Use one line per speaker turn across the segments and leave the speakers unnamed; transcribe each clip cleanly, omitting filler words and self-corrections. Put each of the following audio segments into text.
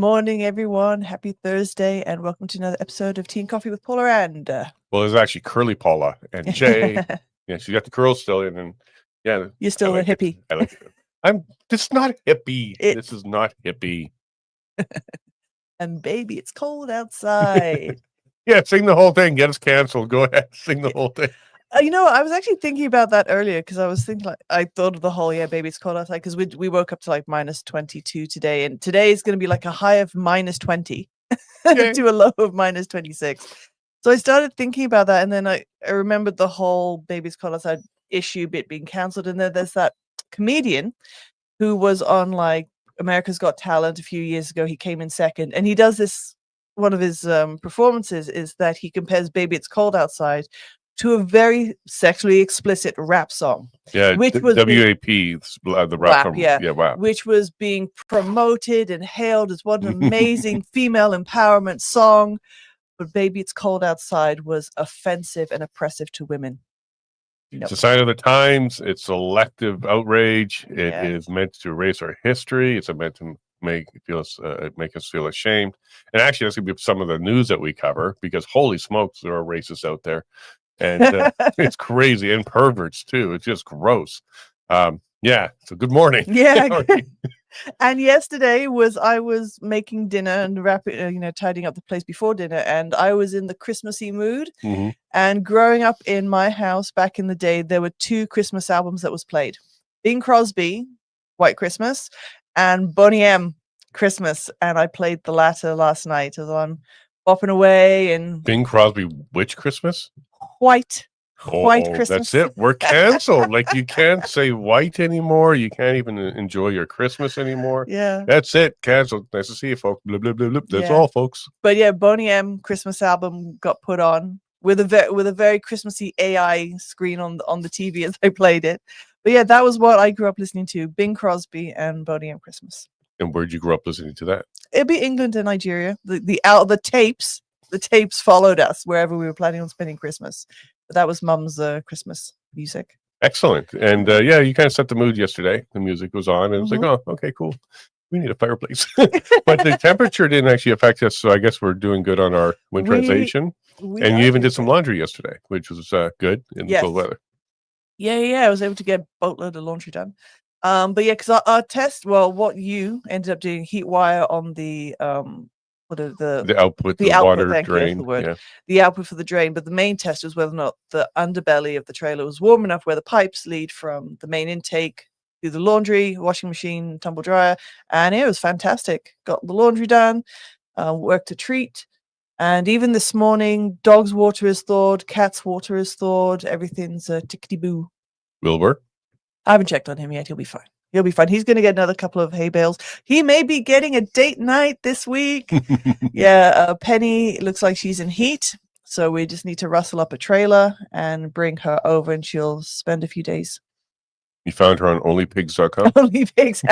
morning, everyone. Happy Thursday, and welcome to another episode of Tea and Coffee with Paula and.
Well, it's actually Curly Paula and Jay. Yeah, she got the curls still in, and yeah,
You're still a hippie.
I like it. This is not hippie. This is not hippie.
And baby, it's cold outside.
Yeah, sing the whole thing. Get us canceled. Go ahead, sing the whole thing.
I was actually thinking about that earlier because I was thinking, I thought of the whole baby, it's cold outside because we woke up to like minus 22 today, and today is going to be like a high of minus 20 to a low of minus 26. So I started thinking about that, and then I remembered the whole baby's cold outside issue bit being cancelled, and then there's that comedian who was on like America's Got Talent a few years ago. He came in second, and he does this. One of his performances is that he compares "Baby It's Cold Outside" to a very sexually explicit rap song.
Yeah,
which was
WAP, the rap from WAP,
which was being promoted and hailed as what an amazing female empowerment song. But "Baby It's Cold Outside" was offensive and oppressive to women.
It's a sign of the times. It's selective outrage. It is meant to erase our history. It's meant to make us feel ashamed. And actually, that's going to be some of the news that we cover, because holy smokes, there are racists out there. And it's crazy, and perverts too. It's just gross. So good morning.
Yeah. And yesterday I was making dinner and tidying up the place before dinner, and I was in the Christmassy mood.
Mm-hmm.
And growing up in my house back in the day, there were two Christmas albums that was played: Bing Crosby, White Christmas, and Boney M, Christmas. And I played the latter last night as I'm bopping away. And
Bing Crosby, which Christmas?
White Christmas.
That's it. We're canceled. Like, you can't say white anymore. You can't even enjoy your Christmas anymore.
Yeah,
that's it. Canceled. Nice to see you, folks. Blah, blah, blah, blah. That's all, folks.
But yeah, Boney M Christmas album got put on with a very Christmassy AI screen on the TV as I played it. But yeah, that was what I grew up listening to: Bing Crosby and Boney M Christmas.
And where'd you grow up listening to that?
It'd be England and Nigeria. The tapes followed us wherever we were planning on spending Christmas. But that was Mum's Christmas music.
Excellent. And you kind of set the mood yesterday. The music was on, and it was like, oh, okay, cool. We need a fireplace. But the temperature didn't actually affect us, so I guess we're doing good on our winterization. And you even did some laundry yesterday, which was good in the cold weather.
Yeah. I was able to get a boatload of laundry done. But yeah, because our test, what you ended up doing, heat wire on the
the output, the water drain,
the output for the drain. But the main test was whether or not the underbelly of the trailer was warm enough where the pipes lead from the main intake through the laundry, washing machine, tumble dryer. And it was fantastic. Got the laundry done, worked a treat. And even this morning, dog's water is thawed, cat's water is thawed, everything's tickety-boo.
Will work.
I haven't checked on him yet. He'll be fine. He's going to get another couple of hay bales. He may be getting a date night this week. Penny looks like she's in heat. So we just need to rustle up a trailer and bring her over, and she'll spend a few days.
You found her on onlypigs.com?
Onlypigs.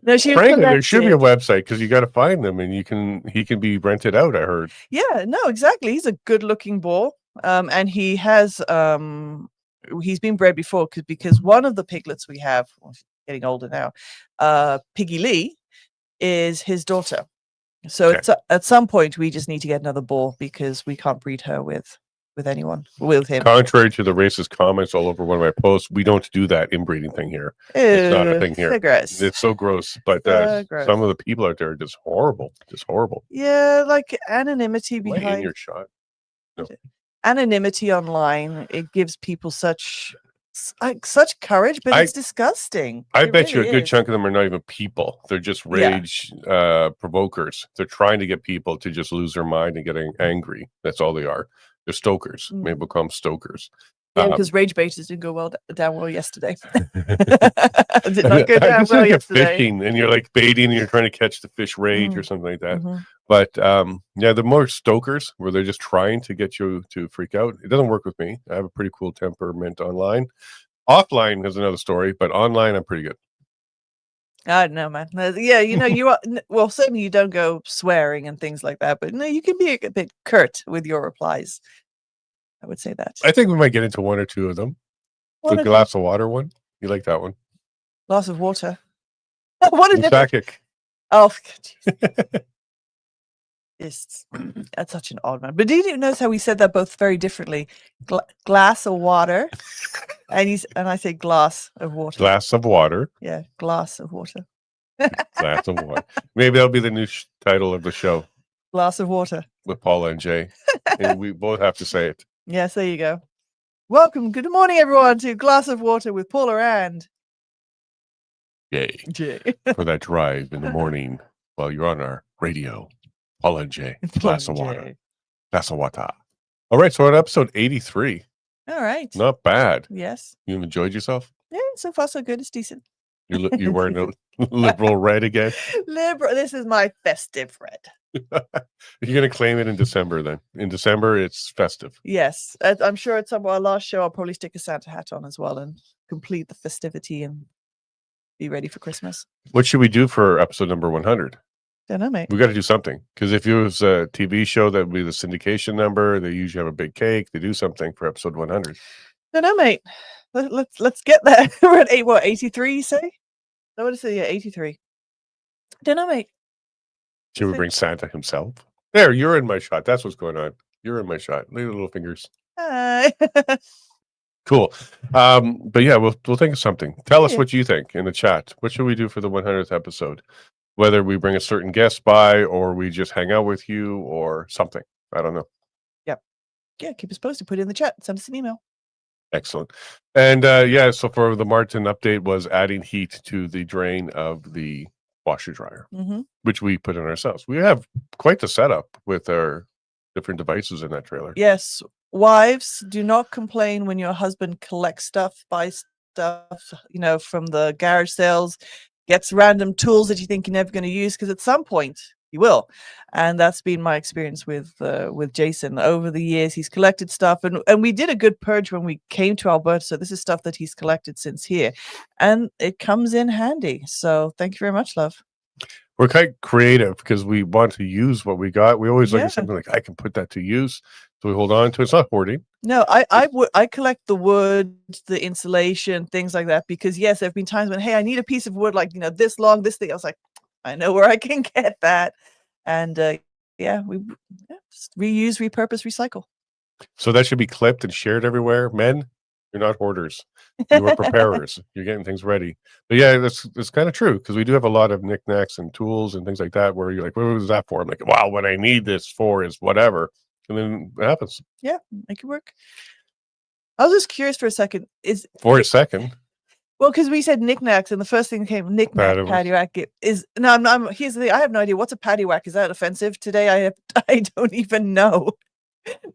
No,
frankly, there should be a website, because you got to find them, and he can be rented out, I heard.
Yeah, no, exactly. He's a good-looking boar. And he has... he's been bred before because one of the piglets we have, getting older now, Piggy Lee, is his daughter. So at some point we just need to get another boar, because we can't breed her with anyone, with him.
Contrary to the racist comments all over one of my posts, we don't do that inbreeding thing here. It's not a thing here. It's so gross. But some of the people out there are just horrible.
Yeah, like anonymity behind
in your shot. No.
Anonymity online, it gives people such courage, but it's disgusting.
I bet you a good chunk of them are not even people. They're just rage provokers. They're trying to get people to just lose their mind and getting angry. That's all they are. They're stokers. Maybe become stokers.
Yeah, because rage baiters didn't go down well yesterday. Did not go down well yesterday.
Fishing, and you're like baiting, and you're trying to catch the fish rage or something like that. But the more stokers, where they're just trying to get you to freak out. It doesn't work with me. I have a pretty cool temperament online. Offline is another story, but online I'm pretty good.
I don't know, man. Yeah, you are. Well, certainly you don't go swearing and things like that, but no, you can be a bit curt with your replies. I would say that.
I think we might get into one or two of them. The glass of water one. You like that one?
Glass of water. What a difference.
Psychic.
Oh, that's such an odd one. But did you notice how we said that both very differently? Glass of water, and I say glass of water.
Glass of water.
Yeah, glass of water.
Glass of water. Maybe that'll be the new title of the show.
Glass of water
with Paula and Jay, and we both have to say it.
Yes, there you go. Welcome, good morning, everyone, to Glass of Water with Paula and
Jay.
Jay.
For that drive in the morning while you're on our radio. Paula and Jay. Glass of water. Glass of water. All right, so we're on episode 83.
All right.
Not bad.
Yes.
You enjoyed yourself?
Yeah, so far so good. It's decent.
You're wearing a liberal red again?
Liberal. This is my festive red.
You're going to claim it in December then. In December, it's festive.
Yes. I'm sure at our last show, I'll probably stick a Santa hat on as well and complete the festivity and be ready for Christmas.
What should we do for episode number 100?
Don't know, mate.
We got to do something, because if it was a TV show, that would be the syndication number. They usually have a big cake. They do something for episode 100.
Don't know, mate. Let's get there. We're at 83, you say? No, what is it? Yeah, 83. Don't know, mate.
Should we bring Santa himself? There, you're in my shot. That's what's going on. You're in my shot. Look at the little fingers.
Hi.
Cool. But yeah, we'll think of something. Tell us what you think in the chat. What should we do for the 100th episode? Whether we bring a certain guest by, or we just hang out with you, or something. I don't know.
Yep. Yeah, keep us posted. Put it in the chat. Send us an email.
Excellent. And so for the Martin update was adding heat to the drain of the washer dryer, which we put in ourselves. We have quite the setup with our different devices in that trailer.
Yes. Wives, do not complain when your husband collects stuff, buys stuff, from the garage sales, gets random tools that you think you're never going to use, because at some point you will. And that's been my experience with Jason over the years. He's collected stuff, and we did a good purge when we came to Alberta. So this is stuff that he's collected since here, and it comes in handy. So thank you very much, love.
We're quite creative because we want to use what we got. We always look at something like, I can put that to use. So we hold on to it. It's not hoarding.
No, I collect the wood, the insulation, things like that, because yes, there have been times when, hey, I need a piece of wood like this long, this thing. I was like, I know where I can get that. And we reuse, repurpose, recycle. So
that should be clipped and shared everywhere. Men, you're not hoarders. You are preparers. You're getting things ready. But yeah, that's kind of true, because we do have a lot of knickknacks and tools and things like that where you're like, what was that for? I'm like, wow, what I need this for is whatever. And then it happens.
Yeah, make it work. I was just curious for a second. Well, because we said knickknacks, and the first thing that came, knickknack, paddywhack, here's the thing. I have no idea. What's a paddywhack? Is that offensive? Today I don't even know.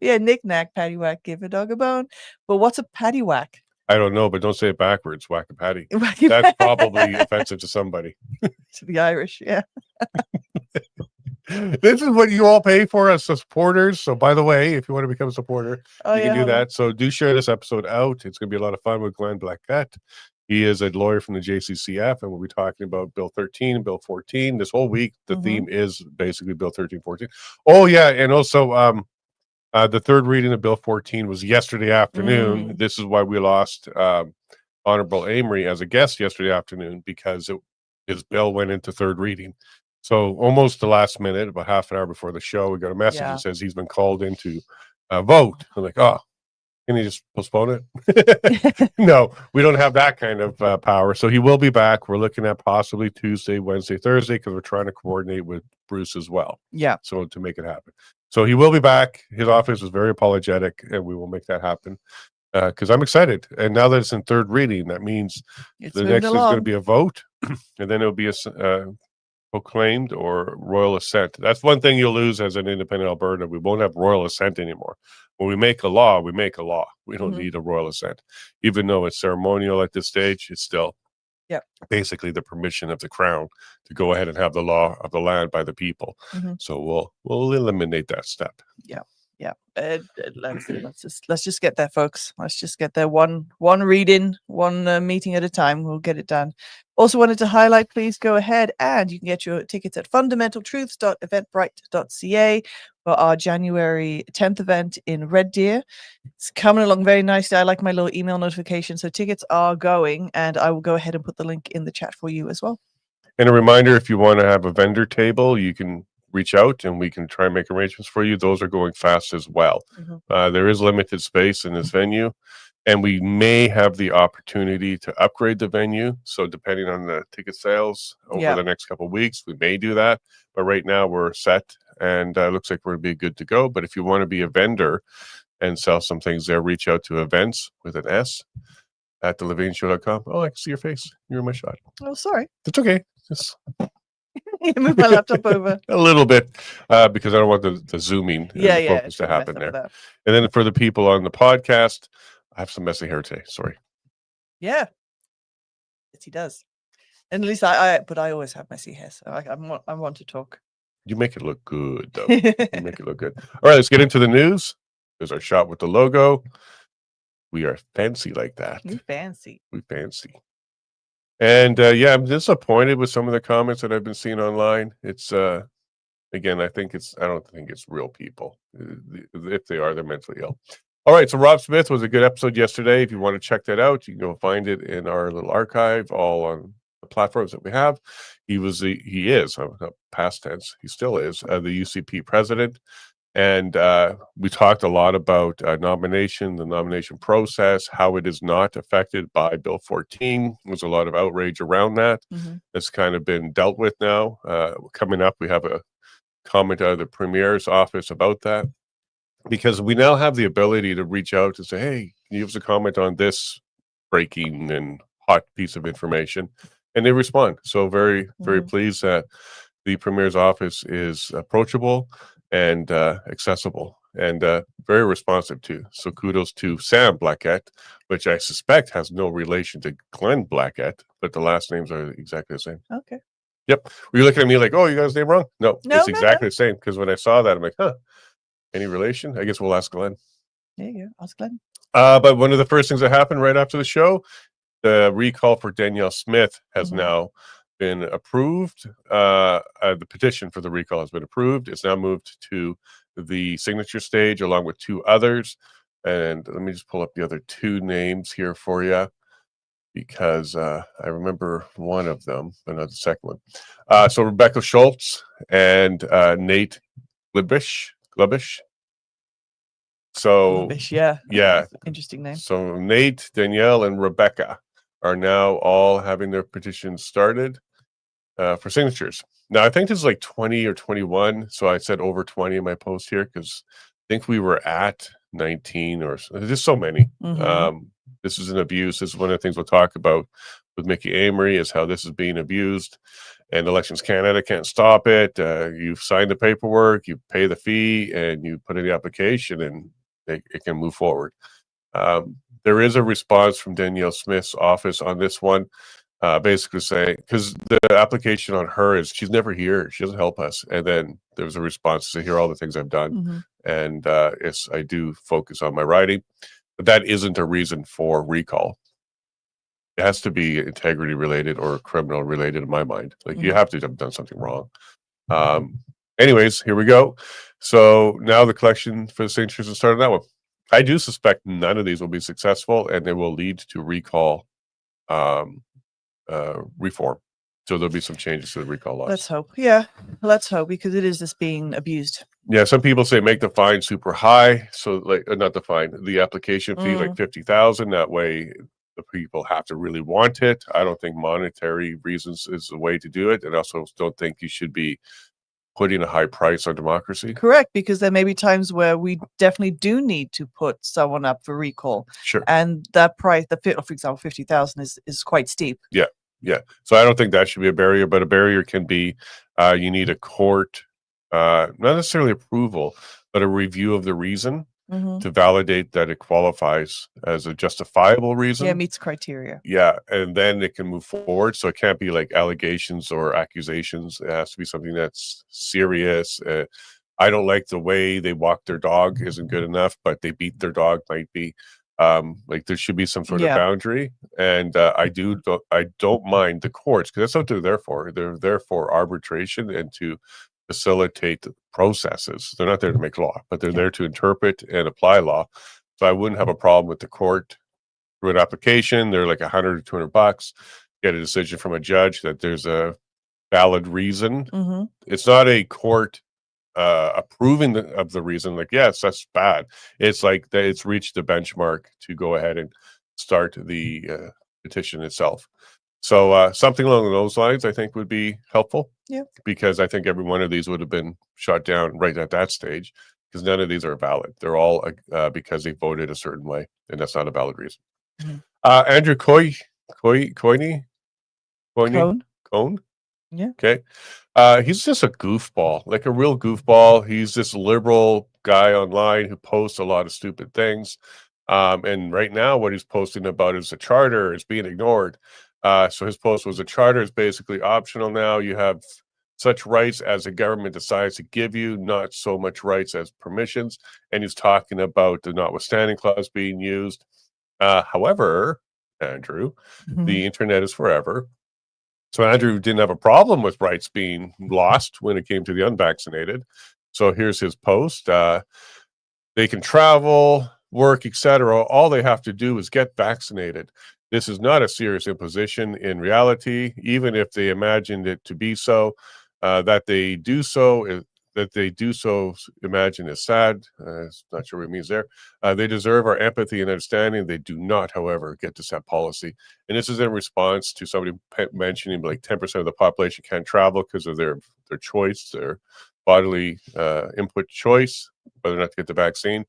Yeah, knickknack, paddywhack, give a dog a bone. But what's a paddywhack?
I don't know, but don't say it backwards. Whack a patty. That's probably offensive to somebody.
To the Irish, yeah.
This is what you all pay for as supporters. So, by the way, if you want to become a supporter, you can do that. So, do share this episode out. It's going to be a lot of fun with Glenn Blackett. He is a lawyer from the JCCF, and we'll be talking about Bill 13 and Bill 14 this whole week. The theme is basically Bill 13, 14. Oh, yeah, and also the third reading of Bill 14 was yesterday afternoon. This is why we lost Honorable Amory as a guest yesterday afternoon, because his bill went into third reading. So almost the last minute, about half an hour before the show, we got a message that says he's been called in to vote. I'm like, oh, can you just postpone it? No, we don't have that kind of power. So he will be back. We're looking at possibly Tuesday, Wednesday, Thursday, because we're trying to coordinate with Bruce as well. Yeah. So to make it happen. So he will be back. His office is very apologetic, and we will make that happen. Because I'm excited. And now that it's in third reading, that means the next is going to be a vote, and then it'll be a proclaimed or royal assent. That's one thing you'll lose as an independent Alberta. We won't have royal assent anymore. When we make a law, we make a law. We don't need a royal assent. Even though it's ceremonial at this stage, it's still basically the permission of the crown to go ahead and have the law of the land by the people. So we'll eliminate that step. Yeah. Let's just get there, folks. Let's just get there. One reading, one meeting at a time. We'll get it done. Also wanted to highlight, please go ahead and you can get your tickets at fundamentaltruths.eventbrite.ca for our January 10th event in Red Deer. It's coming along very nicely. I like my little email notification. So tickets are going, and I will go ahead and put the link in the chat for you as well. And a reminder, if you want to have a vendor table, you can reach out and we can try and make arrangements for you. Those are going fast as well. There is limited space in this venue, and we may have the opportunity to upgrade the venue. So depending on the ticket sales over the next couple of weeks, we may do that. But right now we're set, and looks like we're going to be good to go. But if you want to be a vendor and sell some things there, reach out to events with an S at thelevaneshow.com. Oh, I can see your face. You're in my shot.
Oh, sorry.
It's okay. Just
move my laptop over
a little bit because I don't want the zooming and the focus to happen there. And then for the people on the podcast, I have some messy hair today. Sorry.
Yeah. Yes, he does. And at least but I always have messy hair, so I want to talk.
You make it look good, though. You make it look good. All right, let's get into the news. There's our shot with the logo. We are fancy like that.
We fancy.
And I'm disappointed with some of the comments that I've been seeing online. It's again, I don't think it's real people. If they are, they're mentally ill. All right, so Rob Smith was a good episode yesterday. If you want to check that out, you can go find it in our little archive, all on the platforms that we have. He is past tense. He still is the UCP president. And we talked a lot about the nomination process, how it is not affected by Bill 14. There's a lot of outrage around that. That's kind of been dealt with now. Coming up, we have a comment out of the Premier's office about that, because we now have the ability to reach out and say, hey, can you give us a comment on this breaking and hot piece of information? And they respond. So very, very pleased that the Premier's office is approachable and accessible and very responsive too. So kudos to Sam Blackett, which I suspect has no relation to Glenn Blackett, but the last names are exactly the same.
Okay.
Yep. Were you looking at me like, oh, you got his name wrong? No, it's exactly the same. Because when I saw that, I'm like, any relation? I guess we'll ask Glenn.
There you go. Ask Glenn.
But one of the first things that happened right after the show, the recall for Danielle Smith has now been approved. The petition for the recall has been approved. It's now moved to the signature stage along with two others. And let me just pull up the other two names here for you, because I remember one of them, but not the second one. So Rebecca Schultz and Nate Glubish. So
yeah, interesting name.
So Nate, Danielle, and Rebecca are now all having their petitions started for signatures. Now I think this is like 20 or 21. So I said over 20 in my post here, because I think we were at 19 or there's so many. This is an abuse. This is one of the things we'll talk about with Mickey Amory, is how this is being abused, and Elections Canada can't stop it. You've signed the paperwork, you pay the fee, and you put in the application, and it can move forward. There is a response from Danielle Smith's office on this one, basically saying, because the application on her is she's never here, she doesn't help us, and then there was a response to say, here are all the things I've done, and yes, I do focus on my writing, but that isn't a reason for recall. It has to be integrity related or criminal related in my mind. Like you have to have done something wrong. Anyways, here we go. So now the collection for the signatures has started that one. I do suspect none of these will be successful, and they will lead to recall reform. So there'll be some changes to the recall laws.
Let's hope. Yeah, let's hope, because it is just being abused.
Yeah, some people say make the fine super high. So like not the fine, the application fee like 50,000. That way the people have to really want it. I don't think monetary reasons is the way to do it. And I also don't think you should be putting a high price on democracy.
Correct, because there may be times where we definitely do need to put someone up for recall.
Sure.
And that price, for example, 50,000 is quite steep.
Yeah. Yeah. So I don't think that should be a barrier, but a barrier can be you need a court, not necessarily approval, but a review of the reason to validate that it qualifies as a justifiable reason.
Yeah, meets criteria.
Yeah, and then it can move forward. So it can't be like allegations or accusations. It has to be something that's serious. I don't like the way they walk their dog isn't good enough, but they beat their dog might be. Like there should be some sort of boundary, and I don't mind the courts, because that's what they're there for. They're there for arbitration and to facilitate the processes. They're not there to make law, but they're there to interpret and apply law. So I wouldn't have a problem with the court through an application. They're like $100 or $200. Get a decision from a judge that there's a valid reason.
Mm-hmm.
It's not a court approving of the reason, like, yes, that's bad. It's like that it's reached the benchmark to go ahead and start the petition itself. So something along those lines, I think, would be helpful.
Yeah.
Because I think every one of these would have been shot down right at that stage, because none of these are valid. They're all because they voted a certain way, and that's not a valid reason.
Mm-hmm.
Andrew Coyne? Cone?
Yeah.
Okay. He's just a goofball, like a real goofball. He's this liberal guy online who posts a lot of stupid things. And right now what he's posting about is the charter is being ignored. So his post was, a charter is basically optional now. You have such rights as the government decides to give you, not so much rights as permissions. And he's talking about the notwithstanding clause being used. However, Andrew, the internet is forever. So Andrew didn't have a problem with rights being lost when it came to the unvaccinated. So here's his post. They can travel, work, etc. All they have to do is get vaccinated. This is not a serious imposition in reality, even if they imagined it to be so. That they do so imagine is sad. Not sure what it means there. They deserve our empathy and understanding. They do not, however, get to set policy. And this is in response to somebody mentioning like 10% of the population can't travel because of their choice, their bodily input choice, whether or not to get the vaccine,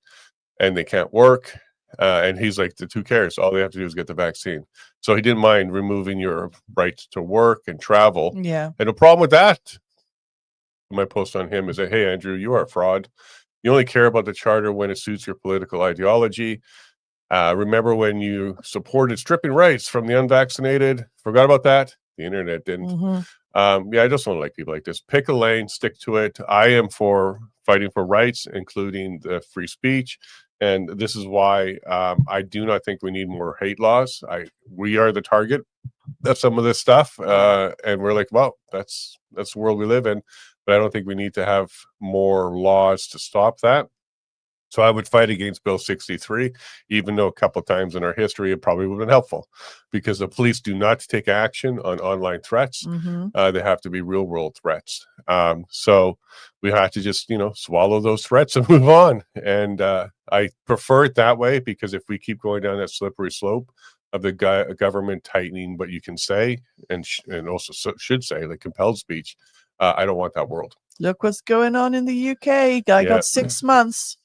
and they can't work. And he's like, who cares? All they have to do is get the vaccine. So he didn't mind removing your right to work and travel.
Yeah.
And the problem with that, my post on him is that, hey, Andrew, you are a fraud. You only care about the charter when it suits your political ideology. Remember when you supported stripping rights from the unvaccinated? Forgot about that? The internet didn't.
Mm-hmm.
I just don't like people like this. Pick a lane, stick to it. I am for fighting for rights, including the free speech. And this is why I do not think we need more hate laws. We are the target of some of this stuff. And we're like, well, that's the world we live in. But I don't think we need to have more laws to stop that. So I would fight against Bill 63, even though a couple of times in our history it probably would have been helpful, because the police do not take action on online threats.
Mm-hmm.
They have to be real world threats. So we have to just, swallow those threats and move on. And I prefer it that way, because if we keep going down that slippery slope of the government tightening what you can say and also should say, like compelled speech, I don't want that world.
Look what's going on in the UK. Guy got 6 months.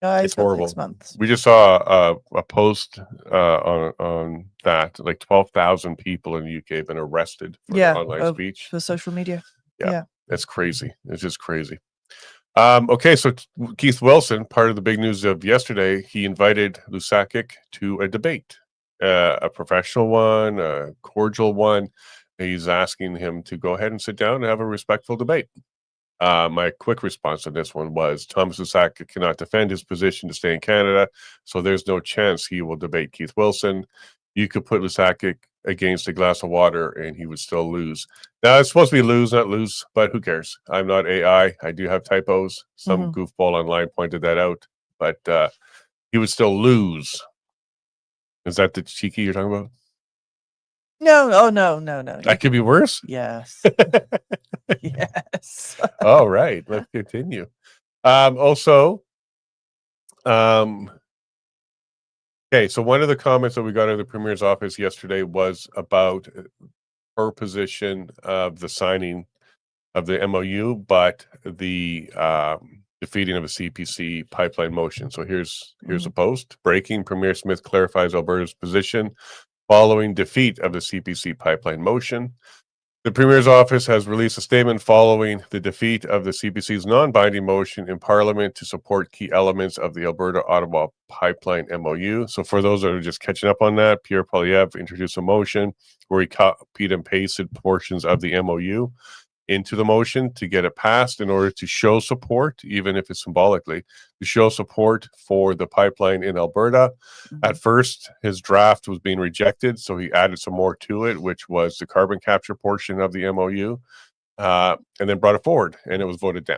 Guys,
it's horrible.
6 months.
We just saw a post on that, like 12,000 people in the UK have been arrested for online speech,
for social media.
Yeah, that's crazy. It's just crazy. Okay, so Keith Wilson, part of the big news of yesterday, he invited Lusakic to a debate, a professional one, a cordial one. He's asking him to go ahead and sit down and have a respectful debate. My quick response to this one was, Thomas Lusakic cannot defend his position to stay in Canada, so there's no chance he will debate Keith Wilson. You could put Lusakic against a glass of water and he would still lose. Now, it's supposed to be lose, not lose, but who cares? I'm not AI. I do have typos. Some goofball online pointed that out, but he would still lose. Is that the cheeky you're talking about?
No. Oh, no.
That could be worse?
Yes. Yes.
All right. Let's continue. Okay, so one of the comments that we got in the Premier's office yesterday was about her position of the signing of the MOU, but the defeating of a CPC pipeline motion. So here's a post. Breaking, Premier Smith clarifies Alberta's position following defeat of the CPC pipeline motion. The Premier's office has released a statement following the defeat of the CPC's non-binding motion in Parliament to support key elements of the Alberta-Ottawa Pipeline MOU. So for those that are just catching up on that, Pierre Poilievre introduced a motion where he copied and pasted portions of the MOU into the motion to get it passed in order to show support, even if it's symbolically, to show support for the pipeline in Alberta. At first, his draft was being rejected, so he added some more to it, which was the carbon capture portion of the MOU, and then brought it forward, and it was voted down.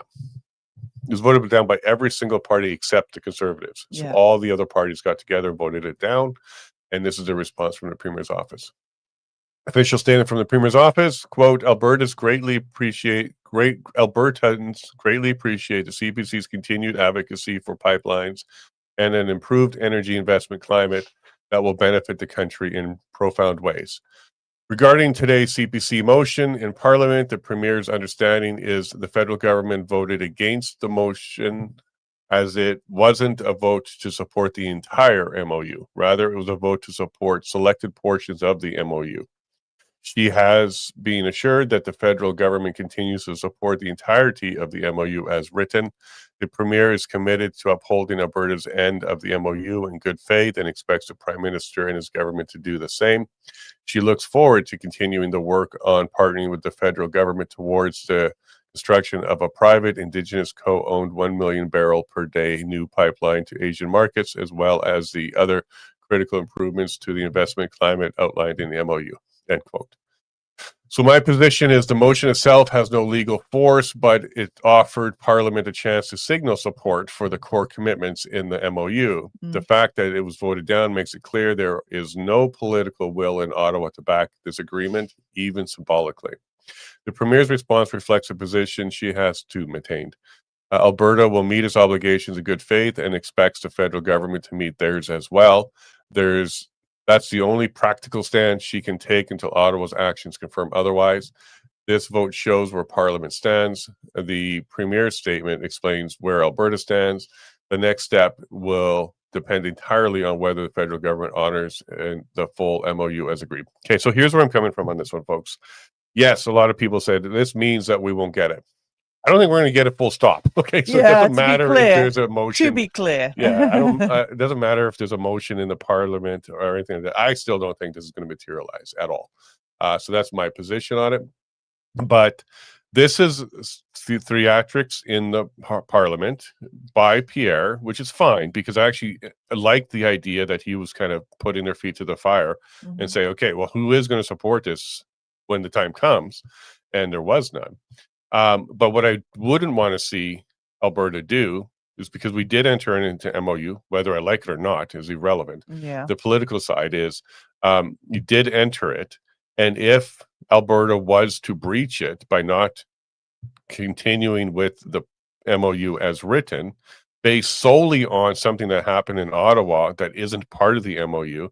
It was voted down by every single party except the Conservatives. So all the other parties got together and voted it down, and this is the response from the Premier's office. Official statement from the Premier's office, quote, Albertans greatly appreciate the CPC's continued advocacy for pipelines and an improved energy investment climate that will benefit the country in profound ways. Regarding today's CPC motion in Parliament, the Premier's understanding is the federal government voted against the motion as it wasn't a vote to support the entire MOU. Rather, it was a vote to support selected portions of the MOU. She has been assured that the federal government continues to support the entirety of the MOU as written. The Premier is committed to upholding Alberta's end of the MOU in good faith and expects the Prime Minister and his government to do the same. She looks forward to continuing the work on partnering with the federal government towards the construction of a private Indigenous co-owned 1 million barrel per day new pipeline to Asian markets, as well as the other critical improvements to the investment climate outlined in the MOU. End quote. So my position is the motion itself has no legal force, but it offered Parliament a chance to signal support for the core commitments in the MOU. The fact that it was voted down makes it clear there is no political will in Ottawa to back this agreement, even symbolically. The Premier's response reflects a position she has to maintain. Alberta will meet its obligations in good faith and expects the federal government to meet theirs as well. That's the only practical stand she can take until Ottawa's actions confirm otherwise. This vote shows where Parliament stands. The Premier's statement explains where Alberta stands. The next step will depend entirely on whether the federal government honors the full MOU as agreed. Okay, so here's where I'm coming from on this one, folks. Yes, a lot of people said this means that we won't get it. I don't think we're going to get a full stop. Okay, so it doesn't matter if there's a motion.
To be clear.
It doesn't matter if there's a motion in the Parliament or anything like that. I still don't think this is going to materialize at all. So that's my position on it. But this is theatrics in the Parliament by Pierre, which is fine because I actually like the idea that he was kind of putting their feet to the fire and say, okay, well, who is going to support this when the time comes? And there was none. But what I wouldn't want to see Alberta do is because we did enter into MOU, whether I like it or not is irrelevant.
Yeah.
The political side is you did enter it. And if Alberta was to breach it by not continuing with the MOU as written, based solely on something that happened in Ottawa that isn't part of the MOU,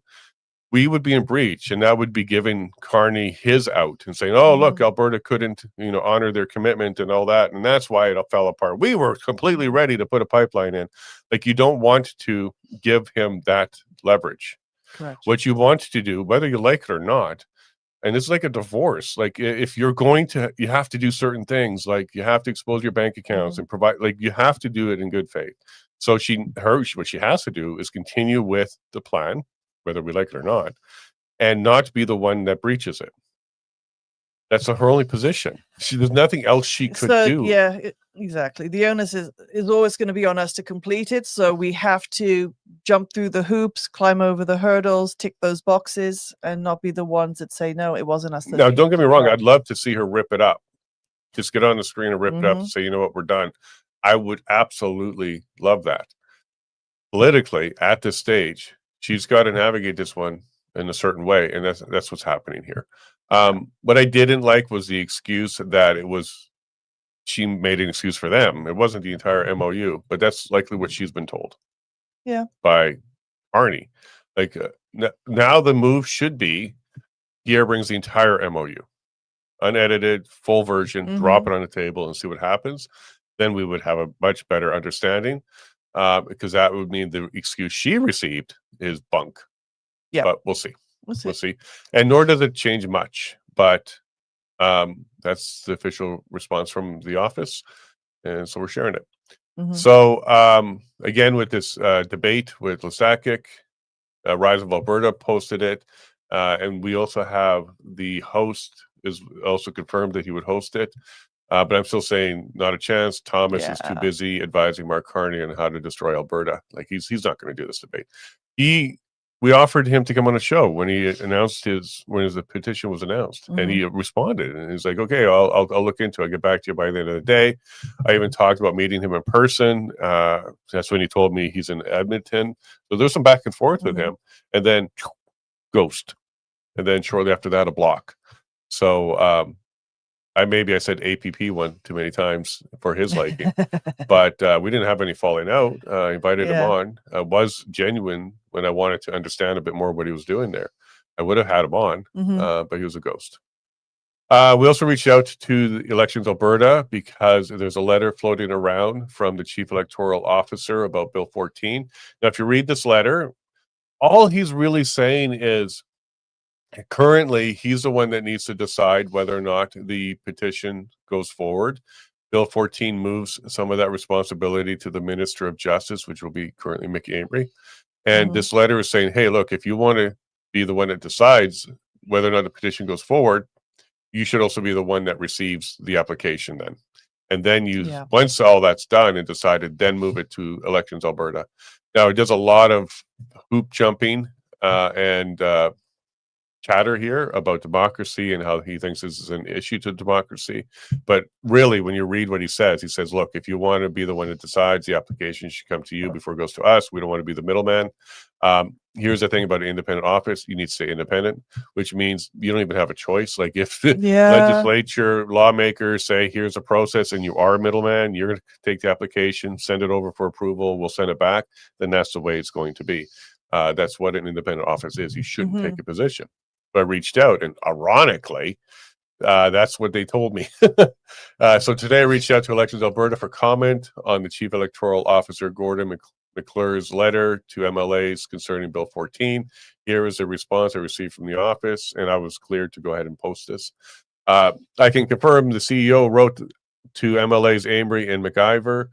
we would be in breach, and that would be giving Carney his out and saying, oh, look, Alberta couldn't, honor their commitment and all that. And that's why it fell apart. We were completely ready to put a pipeline in. Like, you don't want to give him that leverage.
Correct.
What you want to do, whether you like it or not, and it's like a divorce. Like, if you're going to, you have to do certain things. Like, you have to expose your bank accounts and provide, like, you have to do it in good faith. So what she has to do is continue with the plan, whether we like it or not, and not be the one that breaches it. That's her only position. There's nothing else she could do.
Yeah, exactly. The onus is always going to be on us to complete it. So we have to jump through the hoops, climb over the hurdles, tick those boxes, and not be the ones that say, no, it wasn't us.
Now, don't get me wrong. I'd love to see her rip it up. Just get on the screen and rip it up and say, you know what, we're done. I would absolutely love that. Politically, at this stage, she's got to navigate this one in a certain way, and that's what's happening here. What I didn't like was the excuse that she made an excuse for them. It wasn't the entire MOU, but that's likely what she's been told.
Yeah.
By Arnie. Like, now the move should be Pierre brings the entire MOU, unedited, full version, drop it on the table and see what happens. Then we would have a much better understanding. Because that would mean the excuse she received is bunk.
Yeah.
But we'll see. We'll see. And nor does it change much. But that's the official response from the office. And so we're sharing it. So again, with this debate with Blackett, Rise of Alberta posted it. And we also have the host is also confirmed that he would host it. But I'm still saying not a chance. Thomas is too busy advising Mark Carney on how to destroy Alberta. Like, he's not going to do this debate. We offered him to come on a show when he announced the petition was announced, and he responded, and he's like, "Okay, I'll look into it. I'll get back to you by the end of the day." I even talked about meeting him in person. That's when he told me he's in Edmonton. So there's some back and forth with him, and then ghost. and then shortly after that, a block. So I said APP one too many times for his liking, but we didn't have any falling out. I invited him on. I was genuine when I wanted to understand a bit more what he was doing there. I would have had him on, but he was a ghost. We also reached out to the Elections Alberta because there's a letter floating around from the Chief Electoral Officer about Bill 14. Now, if you read this letter, all he's really saying is currently he's the one that needs to decide whether or not the petition goes forward. Bill 14 moves some of that responsibility to the Minister of Justice, which will be currently Mickey Amory. And this letter is saying, hey, look, if you want to be the one that decides whether or not the petition goes forward, you should also be the one that receives the application then. And then once all that's done and decided, then move it to Elections Alberta. Now, it does a lot of hoop jumping and chatter here about democracy and how he thinks this is an issue to democracy. But really, when you read what he says, look, if you want to be the one that decides, the application should come to you before it goes to us. We don't want to be the middleman. Here's the thing about an independent office. You need to stay independent, which means you don't even have a choice. Like if the legislature, lawmakers say, here's a process and you are a middleman, you're going to take the application, send it over for approval, we'll send it back, then that's the way it's going to be. That's what an independent office is. You shouldn't take a position. I reached out, and ironically, that's what they told me. So today I reached out to Elections Alberta for comment on the Chief Electoral Officer Gordon McClure's letter to MLAs concerning Bill 14. Here is a response I received from the office, and I was cleared to go ahead and post this. I can confirm the CEO wrote to MLAs Amory and McIver.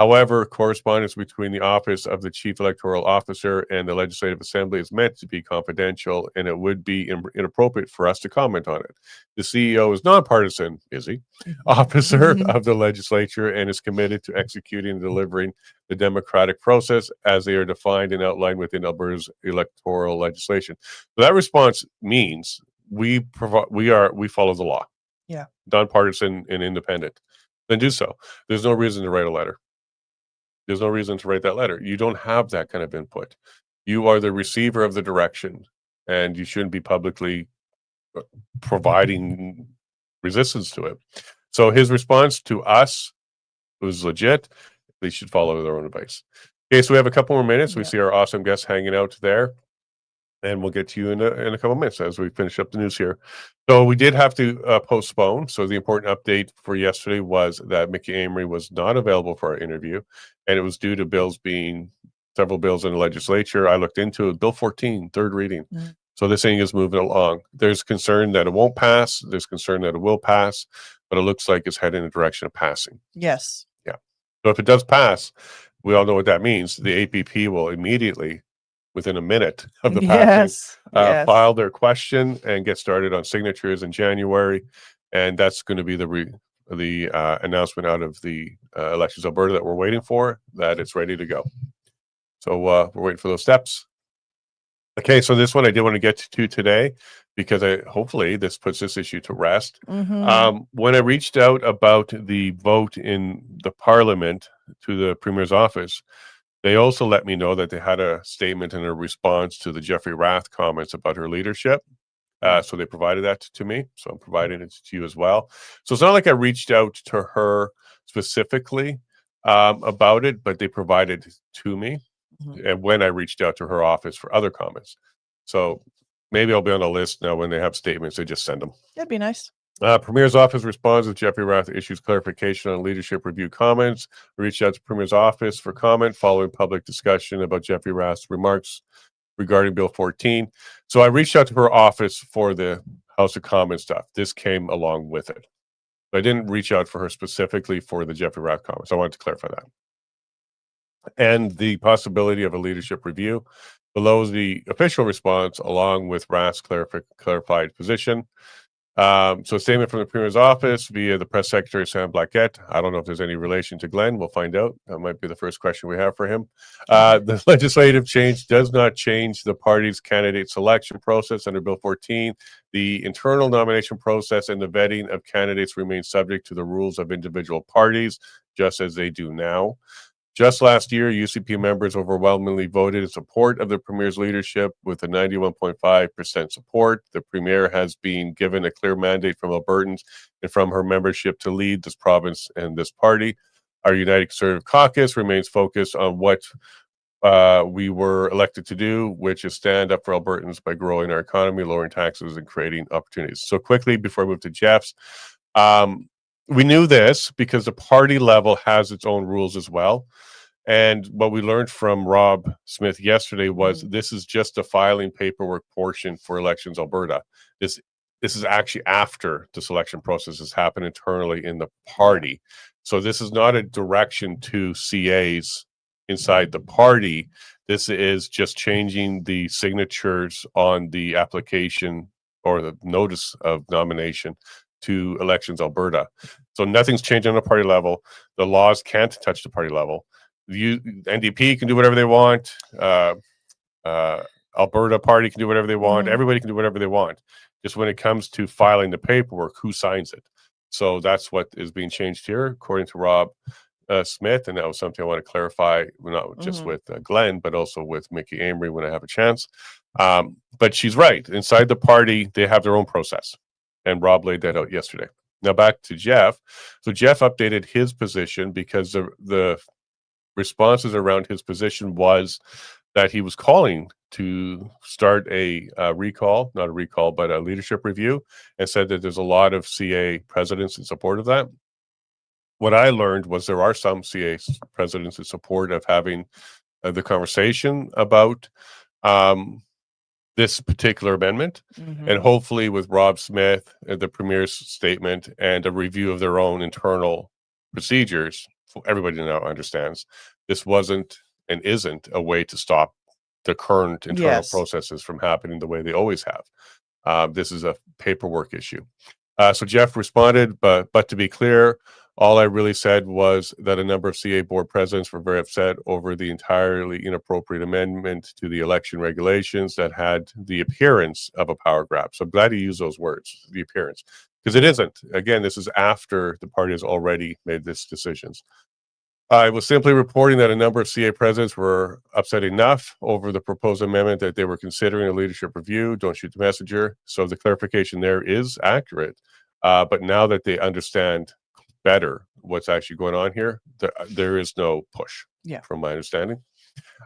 However, correspondence between the Office of the Chief Electoral Officer and the Legislative Assembly is meant to be confidential, and it would be inappropriate for us to comment on it. The CEO is nonpartisan, is he? Officer of the legislature and is committed to executing and delivering the democratic process as they are defined and outlined within Alberta's electoral legislation. So that response means we follow the law.
Yeah.
Nonpartisan and independent. Then do so. There's no reason to write a letter. There's no reason to write that letter. You don't have that kind of input. You are the receiver of the direction, and you shouldn't be publicly providing resistance to it. So his response to us was legit. They should follow their own advice. Okay, so we have a couple more minutes. We see our awesome guests hanging out there, and we'll get to you in a couple minutes as we finish up the news here. So we did have to postpone. So the important update for yesterday was that Mickey Amory was not available for our interview, and it was due to several bills in the legislature. I looked into it. Bill 14, third reading. So this thing is moving along. There's concern that it won't pass. There's concern that it will pass, but it looks like it's heading in the direction of passing.
Yes.
Yeah. So if it does pass, we all know what that means. The APP will immediately, within a minute of the passing, file their question and get started on signatures in January. And that's going to be the announcement out of the Elections Alberta that we're waiting for, that it's ready to go. So we're waiting for those steps. Okay, so this one I did want to get to today because hopefully this puts this issue to rest. When I reached out about the vote in the Parliament to the Premier's office, they also let me know that they had a statement and a response to the Jeffrey Rath comments about her leadership. So they provided that to me. So I'm providing it to you as well. So it's not like I reached out to her specifically about it, but they provided it to me. And when I reached out to her office for other comments. So maybe I'll be on a list now. When they have statements, they just send them.
That'd be nice.
Premier's office responds with Jeffrey Rath issues clarification on leadership review comments. I reached out to Premier's office for comment following public discussion about Jeffrey Rath's remarks regarding Bill 14. So I reached out to her office for the House of Commons stuff. This came along with it. I didn't reach out for her specifically for the Jeffrey Rath comments. I wanted to clarify that. And the possibility of a leadership review. Below is the official response along with Rath's clarified position. So a statement from the Premier's office via the press secretary, Sam Blackett. I don't know if there's any relation to Glenn. We'll find out. That might be the first question we have for him. The legislative change does not change the party's candidate selection process under Bill 14. The internal nomination process and the vetting of candidates remain subject to the rules of individual parties, just as they do now. Just last year, UCP members overwhelmingly voted in support of the Premier's leadership with a 91.5% support. The Premier has been given a clear mandate from Albertans and from her membership to lead this province and this party. Our United Conservative Caucus remains focused on what we were elected to do, which is stand up for Albertans by growing our economy, lowering taxes, and creating opportunities. So quickly, before I move to Jeff's, we knew this because the party level has its own rules as well. And what we learned from Rob Smith yesterday was this is just the filing paperwork portion for Elections Alberta. This is actually after the selection process has happened internally in the party. So this is not a direction to CAs inside the party. This is just changing the signatures on the application or the notice of nomination to Elections Alberta. So nothing's changing on the party level. The laws can't touch the party level. The NDP can do whatever they want. Alberta party can do whatever they want. Everybody can do whatever they want. Just when it comes to filing the paperwork, who signs it? So that's what is being changed here, according to Rob Smith. And that was something I want to clarify, not just with Glenn, but also with Mickey Amory when I have a chance. But she's right. Inside the party, they have their own process. And Rob laid that out yesterday. Now back to Jeff. So Jeff updated his position because the responses around his position was that he was calling to start a recall, not a recall, but a leadership review, and said that there's a lot of CA presidents in support of that. What I learned was there are some CA presidents in support of having the conversation about this particular amendment, and hopefully with Rob Smith, the Premier's statement, and a review of their own internal procedures, everybody now understands this wasn't and isn't a way to stop the current internal processes from happening the way they always have. This is a paperwork issue. So Jeff responded, but to be clear, all I really said was that a number of CA board presidents were very upset over the entirely inappropriate amendment to the election regulations that had the appearance of a power grab. So I'm glad you used those words, the appearance, because it isn't. Again, this is after the party has already made these decisions. I was simply reporting that a number of CA presidents were upset enough over the proposed amendment that they were considering a leadership review. Don't shoot the messenger. So the clarification there is accurate. But now that they understand better what's actually going on here, there is no push, from my understanding.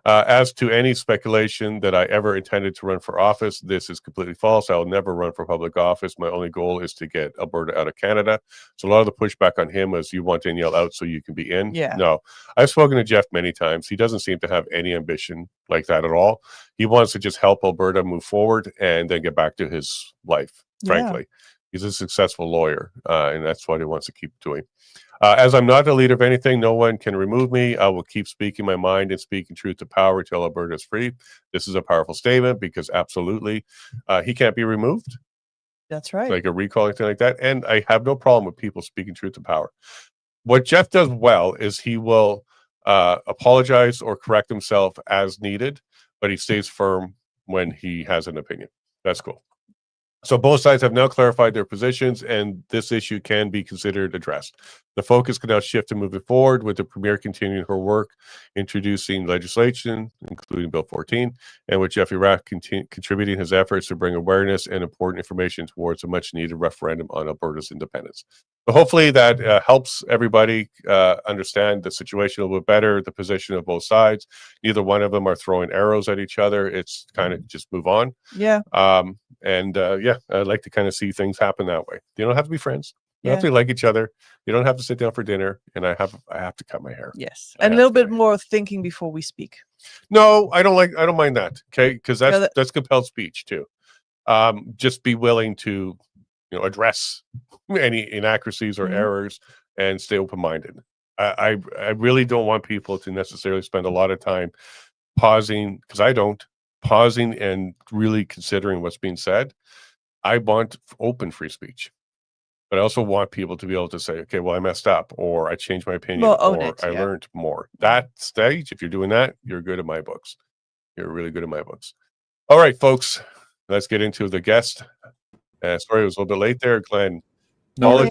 As to any speculation that I ever intended to run for office, this is completely false. I will never run for public office. My only goal is to get Alberta out of Canada. So a lot of the pushback on him was, you want Danielle out so you can be in? No. I've spoken to Jeff many times. He doesn't seem to have any ambition like that at all. He wants to just help Alberta move forward and then get back to his life, frankly. He's a successful lawyer, and that's what he wants to keep doing. As I'm not a leader of anything, no one can remove me. I will keep speaking my mind and speaking truth to power until Alberta is free. This is a powerful statement because absolutely, he can't be removed.
That's right.
Like a recall, anything like that. And I have no problem with people speaking truth to power. What Jeff does well is he will apologize or correct himself as needed, but he stays firm when he has an opinion. That's cool. So both sides have now clarified their positions, and this issue can be considered addressed. The focus can now shift to moving forward with the Premier continuing her work, introducing legislation, including Bill 14, and with Jeffrey Rath contributing his efforts to bring awareness and important information towards a much-needed referendum on Alberta's independence. So hopefully that helps everybody understand the situation a little bit better, the position of both sides. Neither one of them are throwing arrows at each other. It's kind of just move on. I'd like to kind of see things happen that way. You don't have to be friends. You don't have to like each other. You don't have to sit down for dinner. And I have to cut my hair.
Yes, and a little bit more thinking before we speak.
No, I don't mind that. Okay, because that's compelled speech too. Just be willing to, address any inaccuracies or errors and stay open-minded. I really don't want people to necessarily spend a lot of time pausing, because I don't. Pausing and really considering what's being said. I want open free speech, but I also want people to be able to say, okay, well, I messed up, or I changed my opinion, or I learned more. That stage, if you're doing that, you're good in my books. You're really good in my books. All right, folks, let's get into the guest. Sorry, it was a little bit late there, Glenn.
No.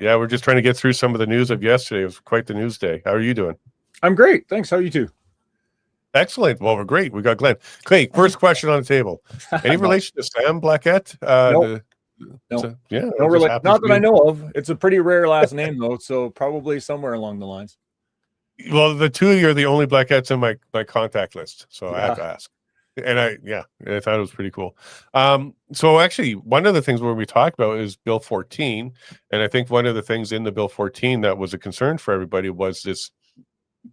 Yeah, we're just trying to get through some of the news of yesterday. It was quite the news day. How are you doing?
I'm great. Thanks. How are you two?
Excellent. Well, we're great. We got Glenn. Clay, first question on the table. Any relation to Sam Blackett?
No.
So, yeah.
No, really. Not that I know of. It's a pretty rare last name, though. So probably somewhere along the lines.
Well, the two of you are the only Blacketts in my contact list. So I had to ask. And I thought it was pretty cool. So actually, one of the things where we talked about is Bill 14. And I think one of the things in the Bill 14 that was a concern for everybody was this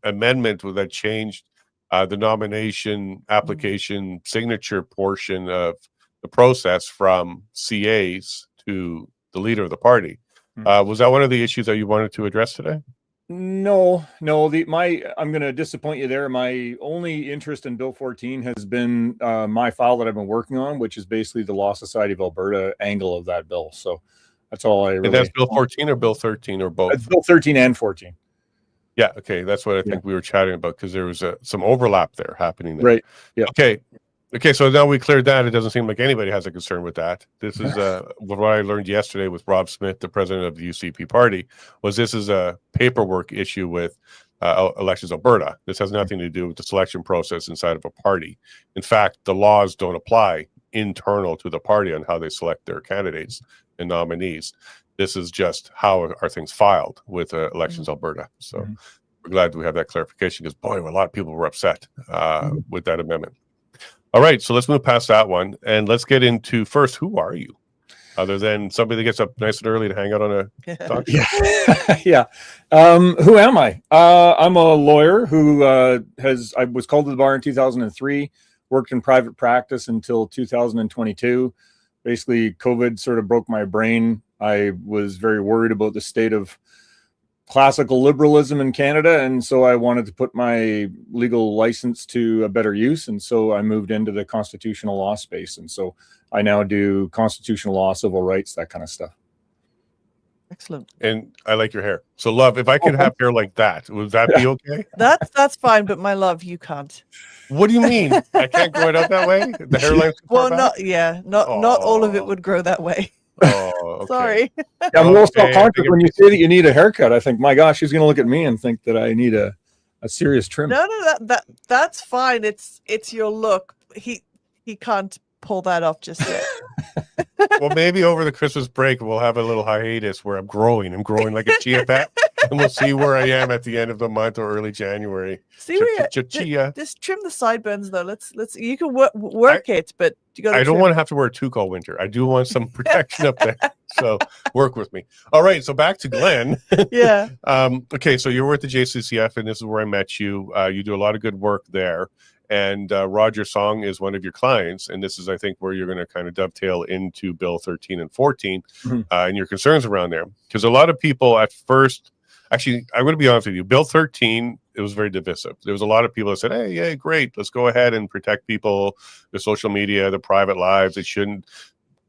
amendment that changed the nomination application signature portion of the process from CAs to the leader of the party. Was that one of the issues that you wanted to address today?
No. I'm going to disappoint you there. My only interest in Bill 14 has been my file that I've been working on, which is basically the Law Society of Alberta angle of that bill. So that's all I really.
And that's Bill 14 or Bill 13 or both?
It's Bill 13 and 14.
Yeah. Okay. That's what I think we were chatting about, because there was some overlap there happening there.
Right. Yeah.
Okay. So now we cleared that. It doesn't seem like anybody has a concern with that. This is what I learned yesterday with Rob Smith, the president of the UCP party, was this is a paperwork issue with Elections Alberta. This has nothing to do with the selection process inside of a party. In fact, the laws don't apply internal to the party on how they select their candidates and nominees. This is just how are things filed with Elections Alberta. So we're glad we have that clarification, because boy, a lot of people were upset with that amendment. All right, so let's move past that one and let's get into first, who are you? Other than somebody that gets up nice and early to hang out on a talk show.
Yeah. Who am I? I'm a lawyer who I was called to the bar in 2003, worked in private practice until 2022. Basically, COVID sort of broke my brain. I was very worried about the state of classical liberalism in Canada, and so I wanted to put my legal license to a better use, and so I moved into the constitutional law space, and so I now do constitutional law, civil rights, that kind of stuff.
Excellent.
And I like your hair. So, love, if I could have hair like that, would that be okay?
That's fine, but my love, you can't.
What do you mean? I can't grow it out that way? The hairline?
Well, not all of it would grow that way.
Oh, okay.
Sorry.
I'm a little self-conscious when you say that you need a haircut. I think, my gosh, she's going to look at me and think that I need a serious trim.
No, that's fine. It's your look. He can't pull that off just yet.
Well, maybe over the Christmas break we'll have a little hiatus where I'm growing like a chia pet, and we'll see where I am at the end of the month or early January.
See where just trim the sideburns though. Let's you can work it, but you got.
I don't want to have to wear a toque all winter. I do want some protection up there. So work with me. All right. So back to Glenn.
Yeah.
Okay. So you're with the JCCF, and this is where I met you. You do a lot of good work there. And Roger Song is one of your clients. And this is, I think, where you're going to kind of dovetail into Bill 13 and 14 and your concerns around there. Because a lot of people at first, actually, I'm going to be honest with you, Bill 13, it was very divisive. There was a lot of people that said, hey, yeah, great, let's go ahead and protect people, their social media, their private lives. It shouldn't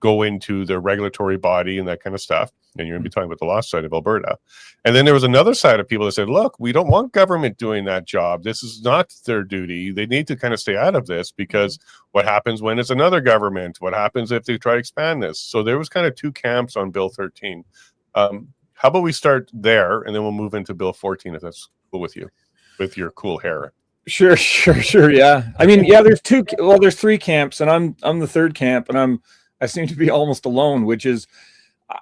go into their regulatory body and that kind of stuff. And you're going to be talking about the law side of Alberta. And then there was another side of people that said, look, we don't want government doing that job. This is not their duty. They need to kind of stay out of this, because what happens when it's another government? What happens if they try to expand this? So there was kind of two camps on Bill 13. How about we start there, and then we'll move into Bill 14, if that's cool with you, with your cool hair.
Sure. Yeah. I mean, yeah, there's three camps, and I'm the third camp, and I seem to be almost alone, which is,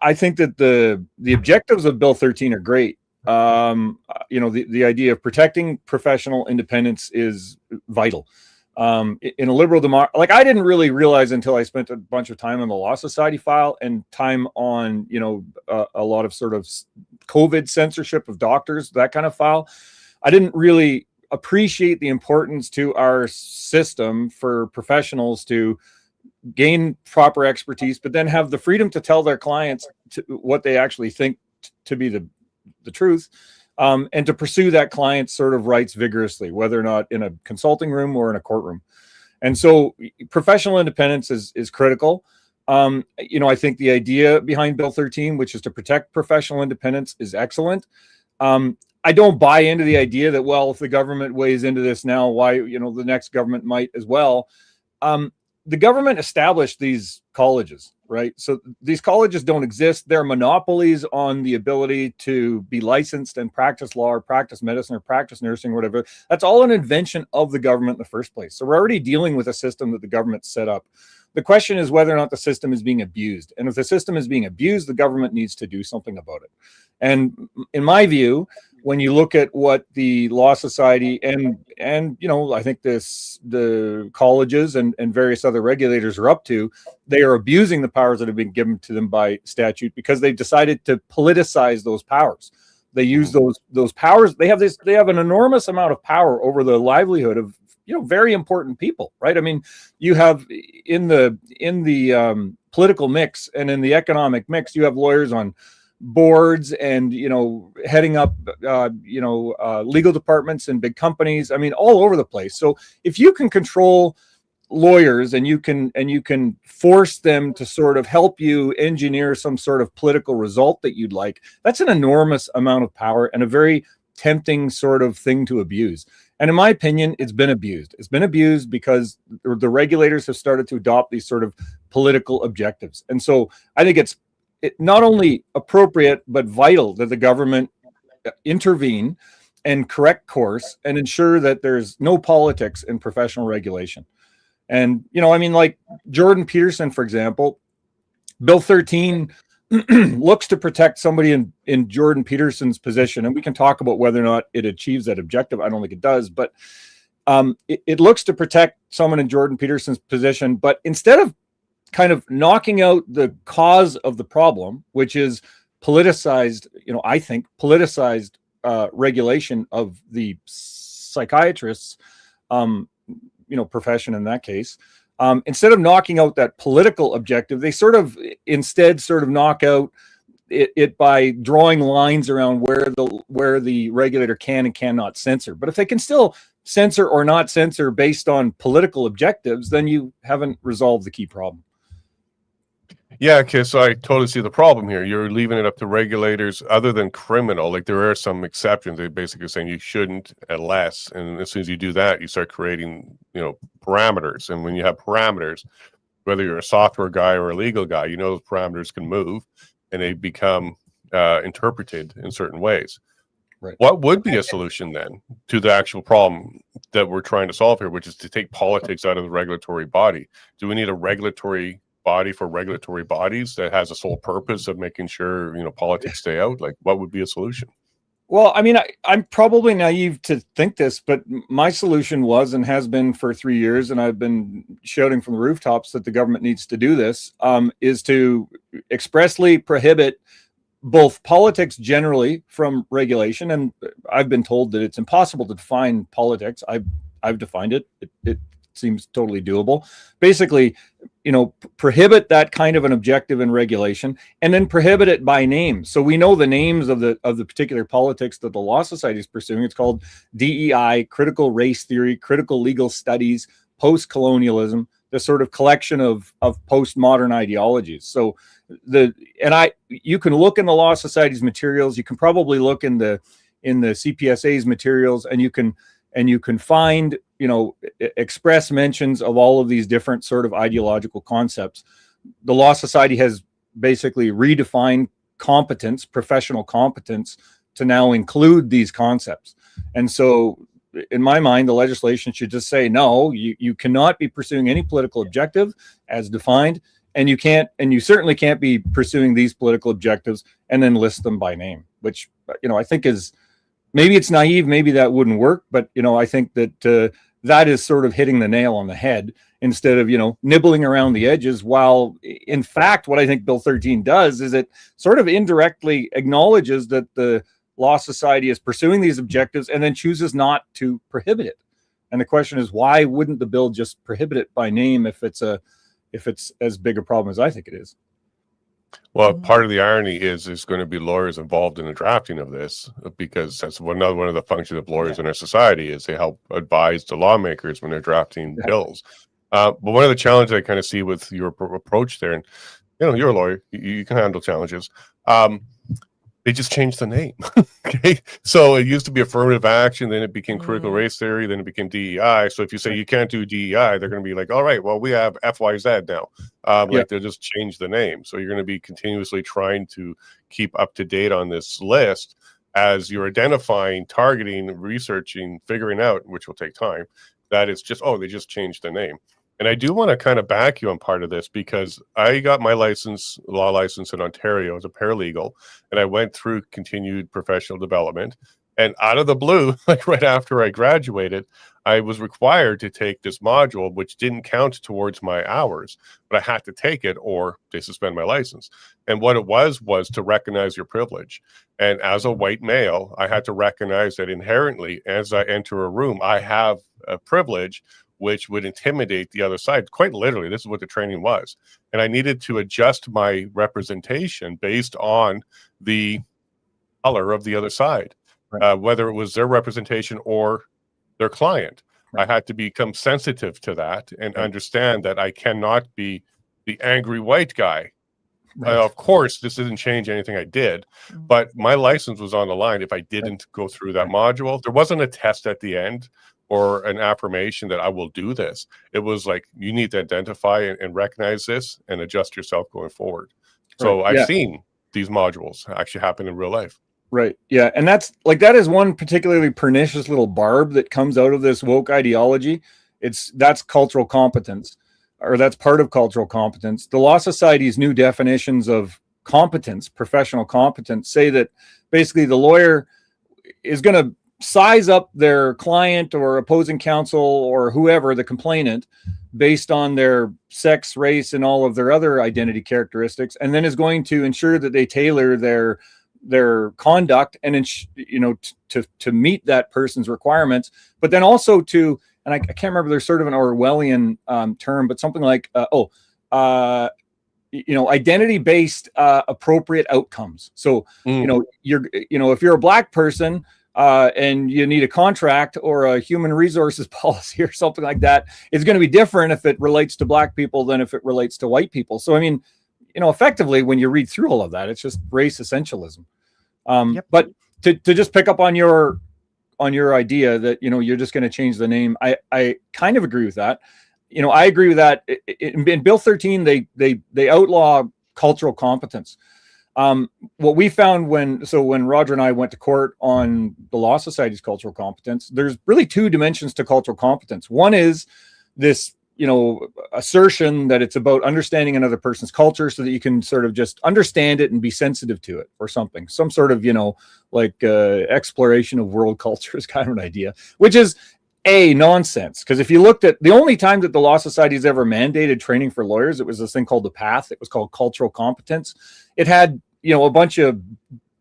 I think that the objectives of Bill 13 are great. The idea of protecting professional independence is vital. In a liberal democracy, like, I didn't really realize until I spent a bunch of time on the Law Society file and time on, a lot of sort of COVID censorship of doctors, that kind of file. I didn't really appreciate the importance to our system for professionals to gain proper expertise, but then have the freedom to tell their clients what they actually think to be the truth, and to pursue that client's sort of rights vigorously, whether or not in a consulting room or in a courtroom. And so professional independence is critical. I think the idea behind Bill 13, which is to protect professional independence, is excellent. I don't buy into the idea that, well, if the government weighs into this now, why, the next government might as well. The government established these colleges. right? So these colleges don't exist. They're monopolies on the ability to be licensed and practice law or practice medicine or practice nursing or whatever. That's all an invention of the government in the first place. So we're already dealing with a system that the government set up. The question is whether or not the system is being abused. And if the system is being abused, the government needs to do something about it. And in my view, when you look at what the Law Society and you know, I think the colleges and various other regulators are up to, they are abusing the powers that have been given to them by statute because they've decided to politicize those powers. They use those powers. They have an enormous amount of power over the livelihood of, you know, very important people, right? I mean, you have in the political mix and in the economic mix, you have lawyers on boards and, you know, heading up, legal departments in big companies. I mean, all over the place. So if you can control lawyers and you can force them to sort of help you engineer some sort of political result that you'd like, that's an enormous amount of power and a very tempting sort of thing to abuse. And in my opinion, it's been abused. It's been abused because the regulators have started to adopt these sort of political objectives. And so I think it's not only appropriate, but vital that the government intervene and correct course and ensure that there's no politics in professional regulation. And, you know, I mean, like Jordan Peterson, for example, Bill 13 looks to protect somebody in Jordan Peterson's position. And we can talk about whether or not it achieves that objective. I don't think it does, but it looks to protect someone in Jordan Peterson's position. But instead of kind of knocking out the cause of the problem, which is politicized, you know, I think politicized regulation of the psychiatrists, profession in that case, instead of knocking out that political objective, they instead knock out it by drawing lines around where the regulator can and cannot censor. But if they can still censor or not censor based on political objectives, then you haven't resolved the key problem.
Yeah, okay, so I totally see the problem here. You're leaving it up to regulators other than criminal. Like there are some exceptions. They're basically saying you shouldn't unless, and as soon as you do that, you start creating, parameters. And when you have parameters, whether you're a software guy or a legal guy, those parameters can move and they become interpreted in certain ways.
Right.
What would be a solution then to the actual problem that we're trying to solve here, which is to take politics out of the regulatory body? Do we need a regulatory body for regulatory bodies that has a sole purpose of making sure politics stay out? Like, what would be a solution?
Well, I mean, I'm probably naive to think this, but my solution was and has been for 3 years, and I've been shouting from the rooftops that the government needs to do this, is to expressly prohibit both politics generally from regulation. And I've been told that it's impossible to define politics. I've defined it. It seems totally doable. Basically, prohibit that kind of an objective in regulation, and then prohibit it by name. So we know the names of the particular politics that the Law Society is pursuing. It's called DEI, critical race theory, critical legal studies, post-colonialism, the sort of collection of postmodern ideologies. So you can look in the Law Society's materials. You can probably look in the CPSA's materials, and you can find express mentions of all of these different sort of ideological concepts. The Law Society has basically redefined competence, professional competence, to now include these concepts. And so in my mind, the legislation should just say, no, you cannot be pursuing any political objective as defined, and you certainly can't be pursuing these political objectives and then list them by name, which, I think is, maybe it's naive, maybe that wouldn't work, but, I think that that is sort of hitting the nail on the head instead of, nibbling around the edges. While in fact, what I think Bill 13 does is it sort of indirectly acknowledges that the Law Society is pursuing these objectives and then chooses not to prohibit it. And the question is, why wouldn't the bill just prohibit it by name if it's as big a problem as I think it is?
Well, part of the irony is there's going to be lawyers involved in the drafting of this, because that's one of the functions of lawyers in our society is they help advise the lawmakers when they're drafting bills. But one of the challenges I kind of see with your approach there, and you're a lawyer, you can handle challenges. They just changed the name. Okay. So it used to be affirmative action, then it became critical race theory, then it became DEI. So if you say you can't do DEI, they're going to be like, all right, well, we have FYZ now. Like they'll just change the name. So you're going to be continuously trying to keep up to date on this list as you're identifying, targeting, researching, figuring out, which will take time, that it's just, oh, they just changed the name. And I do want to kind of back you on part of this because I got my law license in Ontario as a paralegal, and I went through continued professional development. And out of the blue, like right after I graduated, I was required to take this module, which didn't count towards my hours, but I had to take it or they suspend my license. And what it was to recognize your privilege. And as a white male, I had to recognize that inherently, as I enter a room, I have a privilege which would intimidate the other side. Quite literally, this is what the training was. And I needed to adjust my representation based on the color of the other side, whether it was their representation or their client. I had to become sensitive to that and understand that I cannot be the angry white guy. Of course, this didn't change anything I did, but my license was on the line if I didn't go through that module. There wasn't a test at the end or an affirmation that I will do this. It was like, you need to identify and recognize this and adjust yourself going forward. So I've seen these modules actually happen in real life.
Right. Yeah. And that's like, that is one particularly pernicious little barb that comes out of this woke ideology. That's cultural competence, or that's part of cultural competence. The Law Society's new definitions of competence, professional competence, say that basically the lawyer is going to size up their client or opposing counsel or whoever, the complainant, based on their sex, race, and all of their other identity characteristics, and then is going to ensure that they tailor their conduct and to meet that person's requirements, but then also to, and I can't remember, there's sort of an Orwellian term, but something like identity-based appropriate outcomes. So if you're a Black person and you need a contract or a human resources policy or something like that, it's going to be different if it relates to Black people than if it relates to white people. So I mean, effectively, when you read through all of that, it's just race essentialism. But to just pick up on your idea that you're just going to change the name, I kind of agree with that. I agree with that. In Bill 13, they outlaw cultural competence. What we found when Roger and I went to court on the Law Society's cultural competence, there's really two dimensions to cultural competence. One is this assertion that it's about understanding another person's culture so that you can sort of just understand it and be sensitive to it or something, some sort of exploration of world culture is kind of an idea, which is nonsense. Because if you looked at the only time that the Law Society has ever mandated training for lawyers, it was this thing called the PATH. It was called cultural competence. It had a bunch of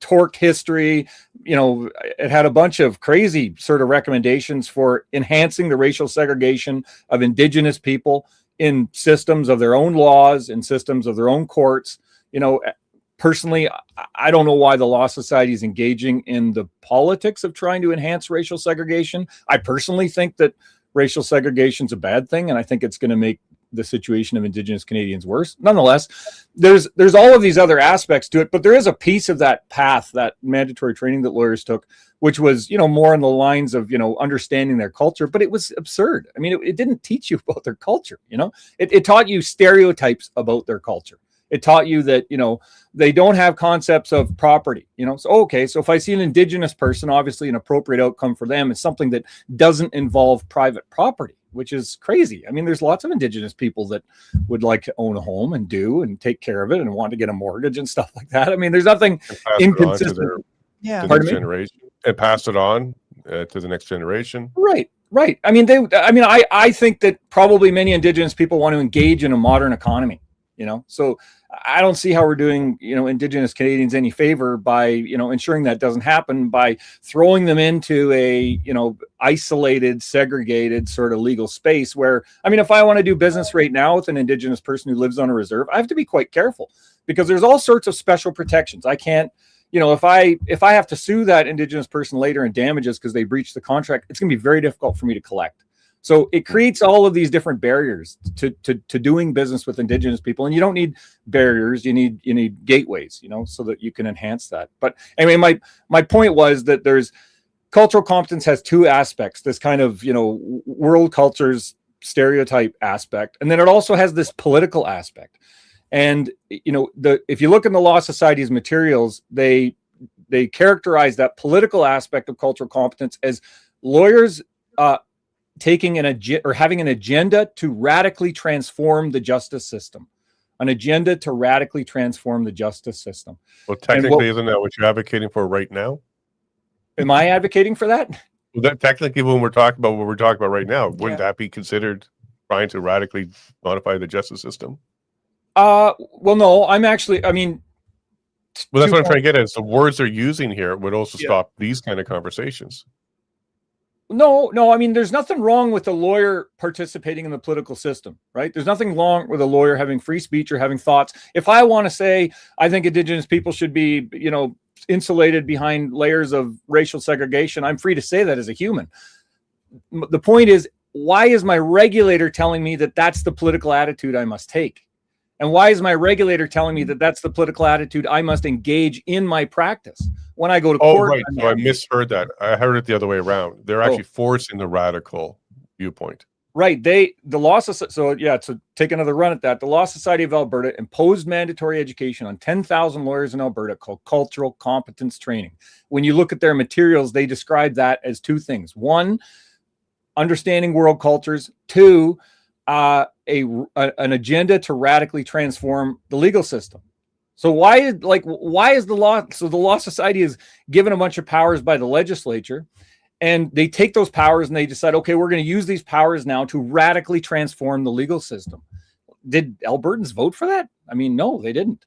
torque history, it had a bunch of crazy sort of recommendations for enhancing the racial segregation of Indigenous people in systems of their own laws, in systems of their own courts. Personally, I don't know why the Law Society is engaging in the politics of trying to enhance racial segregation. I personally think that racial segregation is a bad thing, and I think it's going to make the situation of Indigenous Canadians worse. Nonetheless, there's all of these other aspects to it, but there is a piece of that PATH, that mandatory training that lawyers took, which was, more on the lines of, understanding their culture, but it was absurd. I mean, it didn't teach you about their culture. It taught you stereotypes about their culture. It taught you that, they don't have concepts of property, So if I see an Indigenous person, obviously an appropriate outcome for them is something that doesn't involve private property, which is crazy. I mean, there's lots of Indigenous people that would like to own a home and take care of it and want to get a mortgage and stuff like that. I mean, there's nothing inconsistent.
To the next generation, and pass it on to the next generation.
Right. I mean, I think that probably many Indigenous people want to engage in a modern economy, so I don't see how we're doing, Indigenous Canadians any favor by, ensuring that doesn't happen by throwing them into a, isolated, segregated sort of legal space where, I mean, if I want to do business right now with an Indigenous person who lives on a reserve, I have to be quite careful because there's all sorts of special protections. I can't, if I have to sue that Indigenous person later in damages because they breached the contract, it's going to be very difficult for me to collect. So it creates all of these different barriers to doing business with Indigenous people. And you don't need barriers, you need gateways, so that you can enhance that. But anyway, my point was that there's cultural competence has two aspects, this kind of, world cultures stereotype aspect. And then it also has this political aspect. And, if you look in the Law Society's materials, they characterize that political aspect of cultural competence as lawyers taking having an agenda to radically transform the justice system. An agenda to radically transform the justice system.
Well, technically, isn't that what you're advocating for right now?
Am I advocating for that?
Well, that technically, when we're talking about what we're talking about right now, wouldn't that be considered trying to radically modify the justice system?
Well, no, well, that's
what I'm trying to get at. Is the words they're using here would also stop these kind of conversations.
No, there's nothing wrong with a lawyer participating in the political system, right? There's nothing wrong with a lawyer having free speech or having thoughts. If I want to say, I think Indigenous people should be, insulated behind layers of racial segregation, I'm free to say that as a human. The point is, why is my regulator telling me that that's the political attitude I must take? And why is my regulator telling me that that's the political attitude I must engage in my practice when I go to court?
Right. So I misheard that. I heard it the other way around. They're actually forcing the radical viewpoint. Right.
So take another run at that. The Law Society of Alberta imposed mandatory education on 10,000 lawyers in Alberta called cultural competence training. When you look at their materials, they describe that as two things. One, understanding world cultures. Two, an agenda to radically transform the legal system. So why is the law? So the Law Society is given a bunch of powers by the legislature, and they take those powers and they decide, okay, we're going to use these powers now to radically transform the legal system. Did Albertans vote for that? No, they didn't.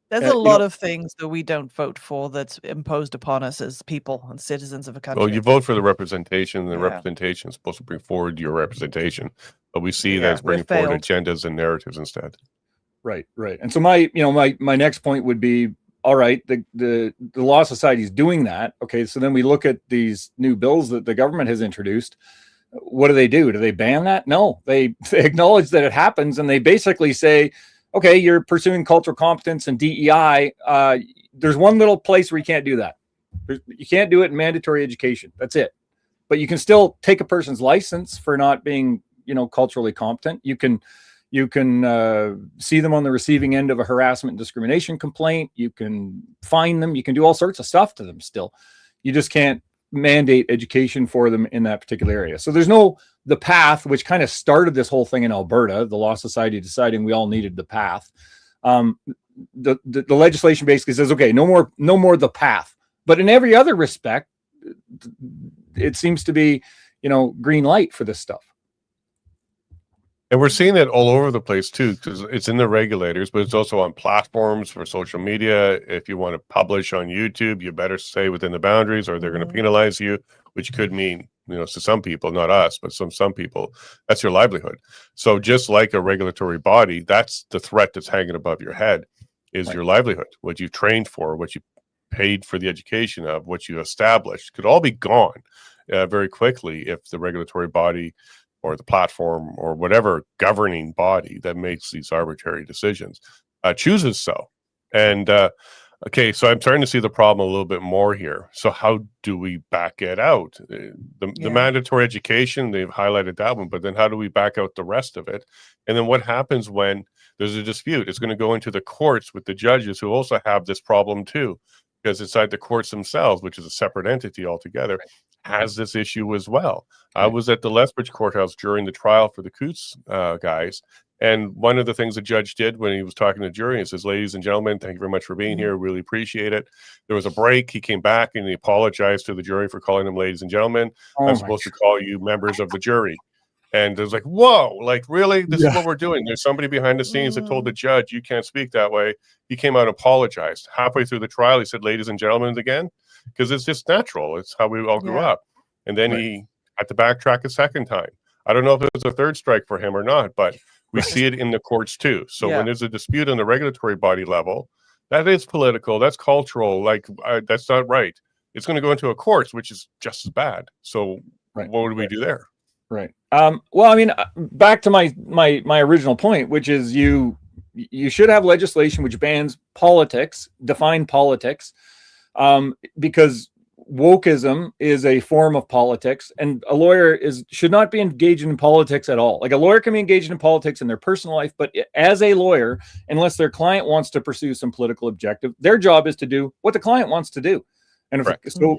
There's a lot of things that we don't vote for that's imposed upon us as people and citizens of a country.
Well, you vote for the representation, and the representation is supposed to bring forward your representation. But we see that it's bringing forward agendas and narratives instead.
Right. And so my next point would be, all right, the Law Society is doing that. Okay, so then we look at these new bills that the government has introduced. What do? Do they ban that? No, they acknowledge that it happens, and they basically say, okay, you're pursuing cultural competence and DEI. There's one little place where you can't do that. You can't do it in mandatory education. That's it. But you can still take a person's license for not being, culturally competent. You can see them on the receiving end of a harassment and discrimination complaint. You can fine them. You can do all sorts of stuff to them still. You just can't mandate education for them in that particular area. So there's the path, which kind of started this whole thing in Alberta, the Law Society deciding we all needed the path. The legislation basically says, okay, no more the path. But in every other respect, it seems to be, green light for this stuff.
And we're seeing it all over the place too, because it's in the regulators, but it's also on platforms for social media. If you want to publish on YouTube, you better stay within the boundaries or they're going to penalize you, which could mean, to some people, not us, but some people, that's your livelihood. So just like a regulatory body, that's the threat that's hanging above your head is your livelihood, what you trained for, what you paid for the education of, what you established could all be gone very quickly if the regulatory body or the platform or whatever governing body that makes these arbitrary decisions chooses so. And okay, so I'm starting to see the problem a little bit more here. So how do we back it out? The mandatory education, they've highlighted that one, but then how do we back out the rest of it? And then what happens when there's a dispute? It's going to go into the courts with the judges who also have this problem too, because inside the courts themselves, which is a separate entity altogether, has this issue as well. I was at the Lethbridge courthouse during the trial for the Coots guys, and one of the things the judge did when he was talking to the jury, he says, ladies and gentlemen, thank you very much for being here. Really appreciate it. There was a break. He came back and he apologized to the jury for calling them ladies and gentlemen. I'm supposed to call you members of the jury. And it was like, whoa, like, really? This is what we're doing. There's somebody behind the scenes that told the judge, you can't speak that way. He came out and apologized. Halfway through the trial, he said, ladies and gentlemen, again, because it's just natural. It's how we all grew up. And then he had to backtrack a second time. I don't know if it was a third strike for him or not, but we see it in the courts too. So when there's a dispute on the regulatory body level, that is political, that's cultural, like that's not right. It's going to go into a court, which is just as bad. So what would we do there?
Right. Well, I mean, back to my original point, which is you should have legislation which bans politics, define politics, because wokeism is a form of politics, and a lawyer should not be engaged in politics at all. Like, a lawyer can be engaged in politics in their personal life, but as a lawyer, unless their client wants to pursue some political objective, their job is to do what the client wants to do. And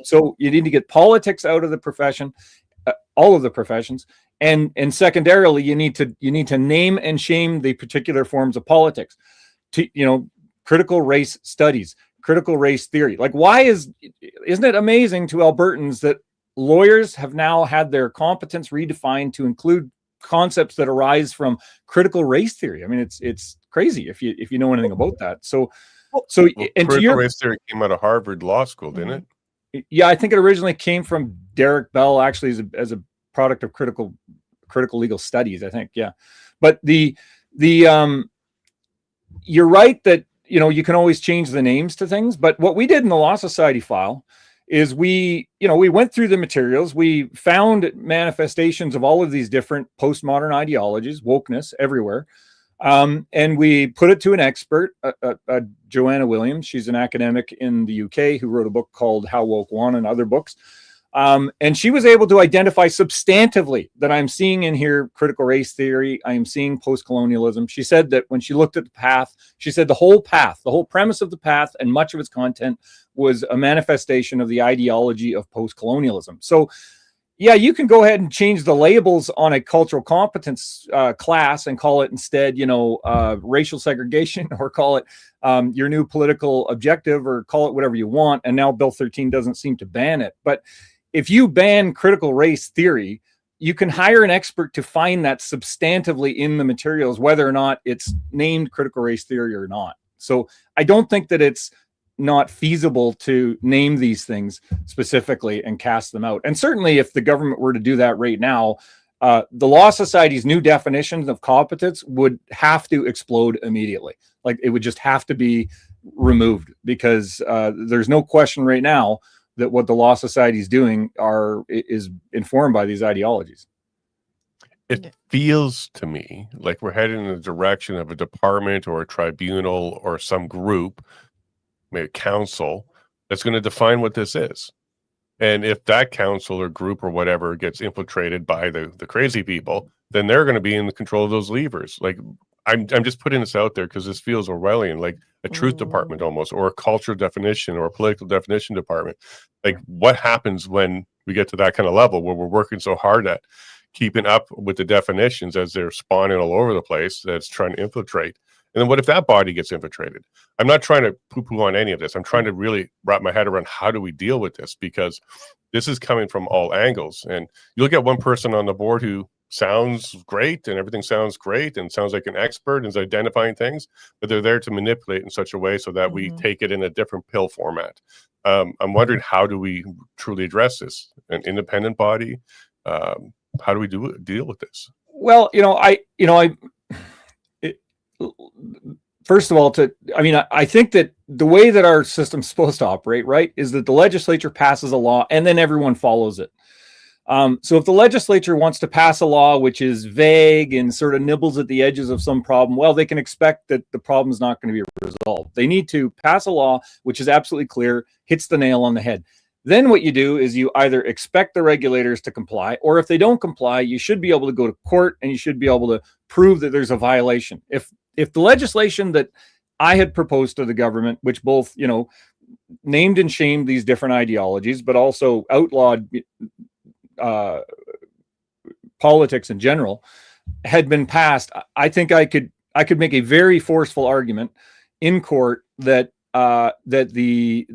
so you need to get politics out of the profession, all of the professions, and secondarily, you need to name and shame the particular forms of politics. Critical race studies, critical race theory. Like, isn't it amazing to Albertans that lawyers have now had their competence redefined to include concepts that arise from critical race theory? I mean, it's crazy if you know anything about that. And
critical race theory came out of Harvard Law School, didn't it?
Yeah, I think it originally came from Derek Bell, actually, as a product of critical legal studies, I think. Yeah, but you're right that you can always change the names to things. But what we did in the Law Society file is we went through the materials. We found manifestations of all of these different postmodern ideologies, wokeness everywhere. And we put it to an expert, Joanna Williams. She's an academic in the UK who wrote a book called How Woke Won and other books. And she was able to identify substantively that I'm seeing in here critical race theory. I am seeing post-colonialism. She said that when she looked at the path, she said the whole premise of the path and much of its content was a manifestation of the ideology of post-colonialism. So yeah, you can go ahead and change the labels on a cultural competence class and call it instead, racial segregation, or call it your new political objective, or call it whatever you want. And now Bill 13 doesn't seem to ban it. But if you ban critical race theory, you can hire an expert to find that substantively in the materials, whether or not it's named critical race theory or not. So I don't think that it's not feasible to name these things specifically and cast them out. And certainly if the government were to do that right now, the Law Society's new definitions of competence would have to explode immediately. Like, it would just have to be removed, because there's no question right now that what the Law Society is doing is informed by these ideologies.
It feels to me like we're heading in the direction of a department or a tribunal or some group, maybe a council, that's going to define what this is. And if that council or group or whatever gets infiltrated by the crazy people, then they're going to be in the control of those levers. Like, I'm just putting this out there because this feels Orwellian, like a truth department almost, or a cultural definition or a political definition department. Like, what happens when we get to that kind of level where we're working so hard at keeping up with the definitions as they're spawning all over the place that's trying to infiltrate? And then what if that body gets infiltrated? I'm not trying to poo-poo on any of this. I'm trying to really wrap my head around how do we deal with this, because this is coming from all angles. And you look at one person on the board who sounds great and everything sounds great and sounds like an expert and is identifying things, but they're there to manipulate in such a way so that we take it in a different pill format. I'm wondering, how do we truly address this? An independent body? How do we deal with this?
Well, first of all, I think that the way that our system's supposed to operate, right, is that the legislature passes a law and then everyone follows it. So if the legislature wants to pass a law which is vague and sort of nibbles at the edges of some problem, well, they can expect that the problem is not going to be resolved. They need to pass a law which is absolutely clear, hits the nail on the head. Then what you do is you either expect the regulators to comply, or if they don't comply, you should be able to go to court and you should be able to prove that there's a violation. If the legislation that I had proposed to the government, which both, named and shamed these different ideologies, but also outlawed politics in general, had been passed, I think I could make a very forceful argument in court that the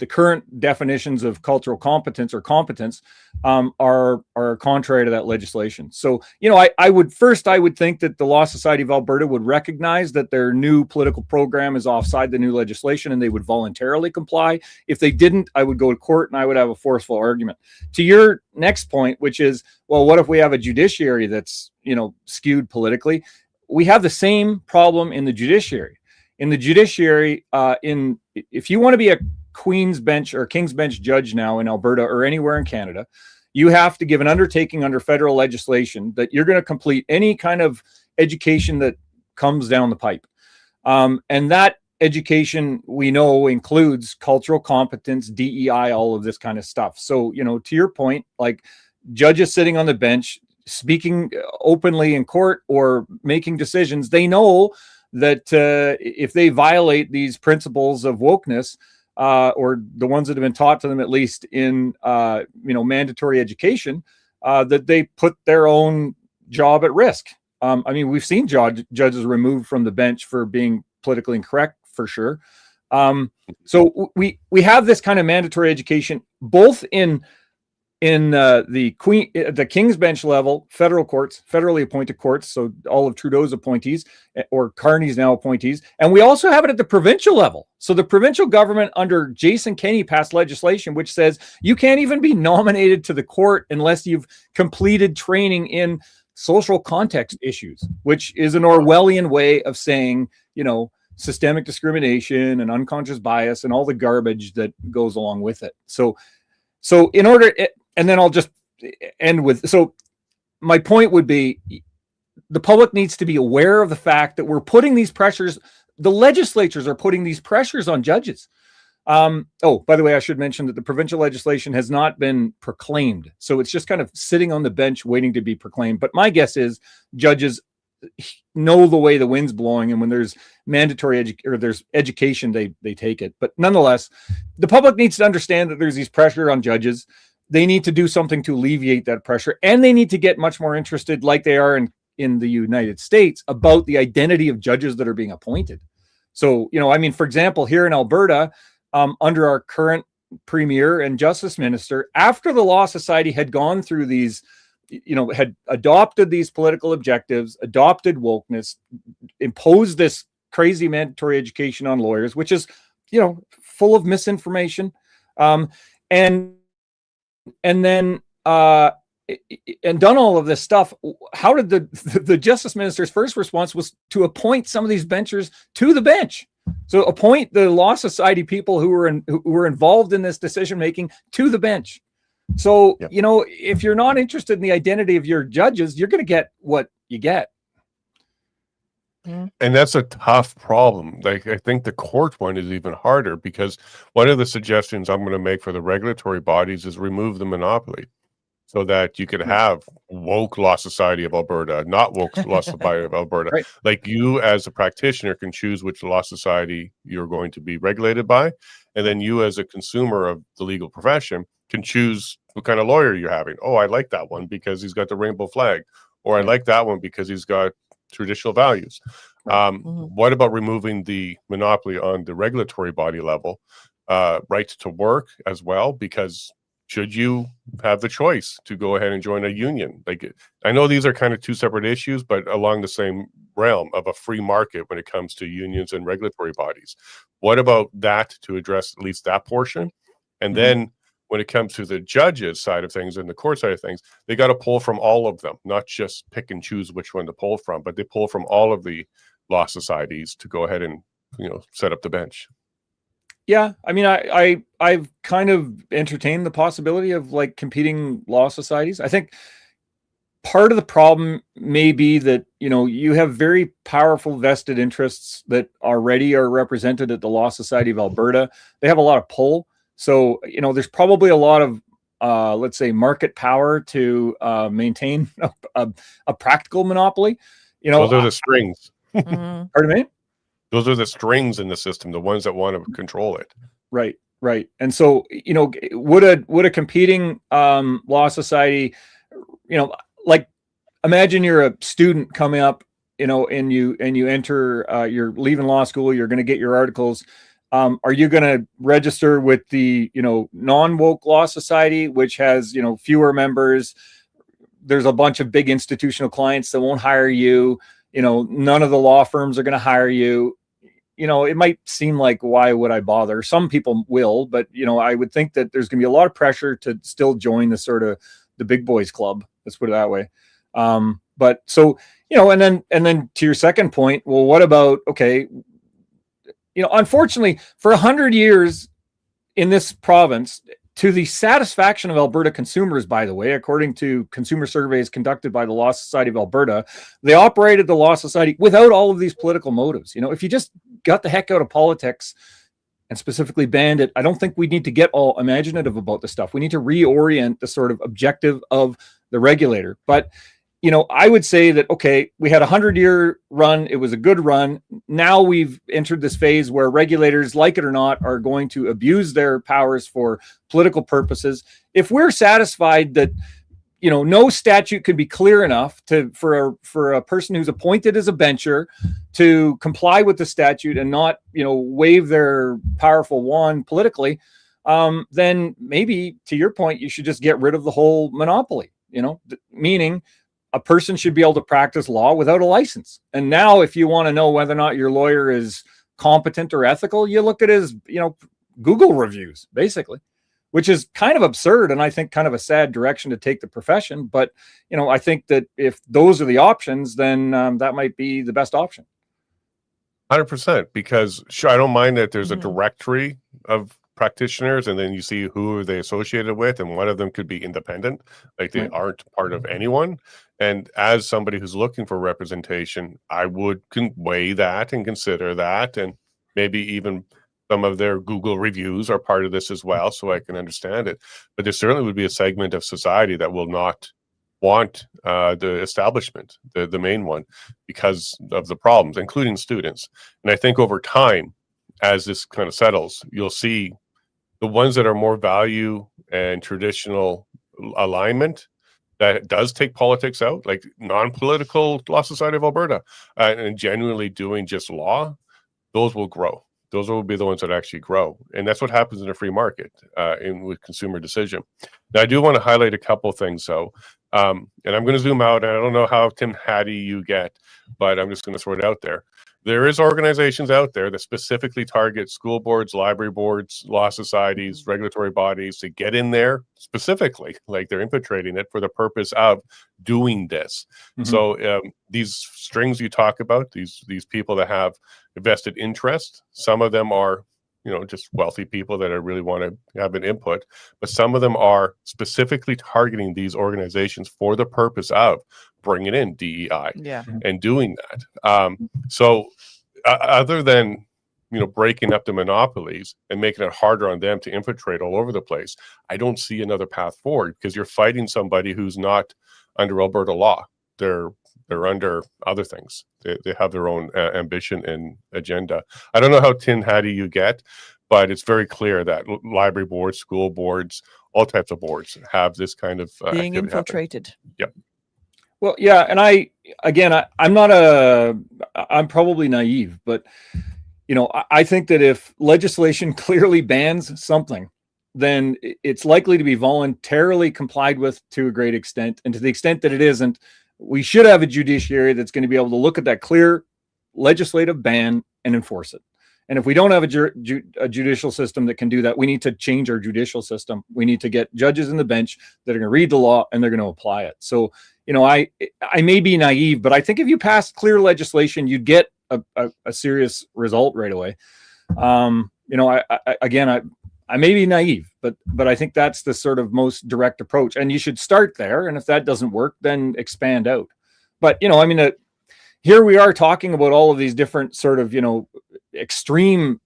current definitions of cultural competence or competence are contrary to that legislation. So, I would think that the Law Society of Alberta would recognize that their new political program is offside the new legislation and they would voluntarily comply. If they didn't, I would go to court and I would have a forceful argument. To your next point, which is, well, what if we have a judiciary that's, skewed politically? We have the same problem in the judiciary. In the judiciary, if you want to be a Queen's Bench or King's Bench judge now in Alberta or anywhere in Canada, you have to give an undertaking under federal legislation that you're going to complete any kind of education that comes down the pipe. And that education, we know, includes cultural competence, DEI, all of this kind of stuff. So, to your point, like judges sitting on the bench, speaking openly in court or making decisions, they know that if they violate these principles of wokeness, or the ones that have been taught to them, at least in mandatory education, that they put their own job at risk. We've seen judges removed from the bench for being politically incorrect, for sure. So we have this kind of mandatory education, both in the King's Bench level, federal courts, federally appointed courts, so all of Trudeau's appointees or Carney's now appointees, and we also have it at the provincial level. So the provincial government under Jason Kenney passed legislation which says you can't even be nominated to the court unless you've completed training in social context issues, which is an Orwellian way of saying, systemic discrimination and unconscious bias and all the garbage that goes along with it. So in order, and then I'll just end with, so my point would be the public needs to be aware of the fact that we're putting these pressures, the legislatures are putting these pressures on judges. By the way, I should mention that the provincial legislation has not been proclaimed. So it's just kind of sitting on the bench waiting to be proclaimed. But my guess is judges know the way the wind's blowing, and when there's mandatory there's education, they take it. But nonetheless, the public needs to understand that there's these pressure on judges. They need to do something to alleviate that pressure, and they need to get much more interested, like they are in the United States, about the identity of judges that are being appointed. So, for example, here in Alberta, under our current premier and justice minister, after the Law Society had gone through these, had adopted these political objectives, adopted wokeness, imposed this crazy mandatory education on lawyers, which is, full of misinformation. And then and done all of this stuff. How did the justice minister's first response was to appoint some of these benchers to the bench? So appoint the Law Society people who were involved in this decision making to the bench. So, yep. If you're not interested in the identity of your judges, you're going to get what you get.
And that's a tough problem. Like, I think the court one is even harder, because one of the suggestions I'm going to make for the regulatory bodies is remove the monopoly, so that you could have woke Law Society of Alberta, not woke Law Society of Alberta. Right. Like, you as a practitioner can choose which law society you're going to be regulated by. And then you as a consumer of the legal profession can choose what kind of lawyer you're having. Oh, I like that one because he's got the rainbow flag. Or I like that one because he's got traditional values. What about removing the monopoly on the regulatory body level, right to work as well? Because should you have the choice to go ahead and join a union? Like, I know these are kind of two separate issues, but along the same realm of a free market when it comes to unions and regulatory bodies. What about that to address at least that portion? And then when it comes to the judges side of things and the court side of things, they got to pull from all of them, not just pick and choose which one to pull from, but they pull from all of the law societies to go ahead and, set up the bench.
Yeah, I've kind of entertained the possibility of like competing law societies. I think part of the problem may be that, you have very powerful vested interests that already are represented at the Law Society of Alberta. They have a lot of pull. So, there's probably a lot of, let's say, market power to maintain a practical monopoly.
Those are the strings.
Pardon me?
Those are the strings in the system, the ones that want to control it.
Right. And so, would a competing law society, like, imagine you're a student coming up, and you enter, you're leaving law school, you're going to get your articles. Are you going to register with the, non-woke law society, which has, fewer members? There's a bunch of big institutional clients that won't hire you. None of the law firms are going to hire you. It might seem like, why would I bother? Some people will, but, I would think that there's going to be a lot of pressure to still join the sort of the big boys club. Let's put it that way. But so, and then to your second point, well, what about, okay, unfortunately for 100 years in this province, to the satisfaction of Alberta consumers, by the way, according to consumer surveys conducted by the Law Society of Alberta, they operated the Law Society without all of these political motives. You know, if you just got the heck out of politics and specifically banned it, I don't think we need to get all imaginative about this stuff. We need to reorient the sort of objective of the regulator. But, you know, I would say that, okay, we had a 100-year run. It was a good run. Now we've entered this phase where regulators, like it or not, are going to abuse their powers for political purposes. If we're satisfied that, you know, no statute could be clear enough for a person who's appointed as a bencher to comply with the statute and not, you know, wave their powerful wand politically, then maybe, to your point, you should just get rid of the whole monopoly, you know, meaning a person should be able to practice law without a license. And now if you want to know whether or not your lawyer is competent or ethical, you look at his, you know, Google reviews, basically, which is kind of absurd. And I think kind of a sad direction to take the profession. But, you know, I think that if those are the options, then that might be the best option.
100%, because sure, I don't mind that there's a directory of practitioners, and then you see who are they associated with, and one of them could be independent, like they aren't part of anyone. And as somebody who's looking for representation, I would weigh that and consider that, and maybe even some of their Google reviews are part of this as well, so I can understand it. But there certainly would be a segment of society that will not want the establishment, the main one, because of the problems, including students. And I think over time, as this kind of settles, you'll see the ones that are more value and traditional alignment that does take politics out, like non-political Law Society of Alberta, and genuinely doing just law, those will grow. Those will be the ones that actually grow. And that's what happens in a free market with consumer decision. Now, I do want to highlight a couple of things, though. And I'm going to zoom out. And I don't know how Tim Hattie you get, but I'm just going to throw it out there. There is organizations out there that specifically target school boards, library boards, law societies, regulatory bodies to get in there specifically, like they're infiltrating it for the purpose of doing this. So these strings you talk about, these people that have vested interest, some of them are, you know, just wealthy people that really want to have an input, but some of them are specifically targeting these organizations for the purpose of bringing in DEI and doing that. So other than, you know, breaking up the monopolies and making it harder on them to infiltrate all over the place, I don't see another path forward, because you're fighting somebody who's not under Alberta law. They're under other things. They have their own ambition and agenda. I don't know how Tim Hattie you get, but it's very clear that library boards, school boards, all types of boards have this kind of
being infiltrated.
Yep.
Well, yeah, and I'm probably naive, but, you know, I think that if legislation clearly bans something, then it's likely to be voluntarily complied with to a great extent. And to the extent that it isn't, we should have a judiciary that's going to be able to look at that clear legislative ban and enforce it. And if we don't have a judicial system that can do that, we need to change our judicial system. We need to get judges in the bench that are going to read the law and they're going to apply it. So, you know, I may be naive, but I think if you pass clear legislation, you'd get a serious result right away. You know, I may be naive, but I think that's the sort of most direct approach. And you should start there. And if that doesn't work, then expand out. But, you know, I mean, here we are talking about all of these different sort of, you know, extreme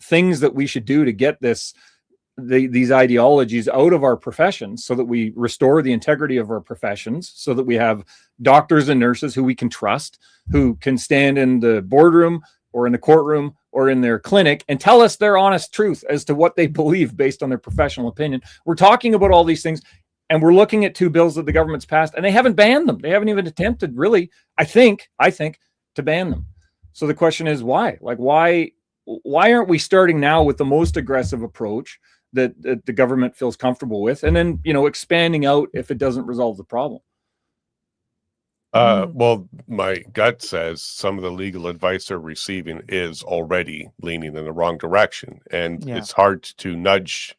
things that we should do to get these ideologies out of our professions, so that we restore the integrity of our professions, so that we have doctors and nurses who we can trust, who can stand in the boardroom or in the courtroom or in their clinic and tell us their honest truth as to what they believe based on their professional opinion. We're talking about all these things, and we're looking at 2 bills that the government's passed, and they haven't banned them. They haven't even attempted, really, I think, to ban them. So the question is why? Like, why aren't we starting now with the most aggressive approach that the government feels comfortable with, and then, you know, expanding out if it doesn't resolve the problem?
Well, my gut says some of the legal advice they're receiving is already leaning in the wrong direction, and it's hard to nudge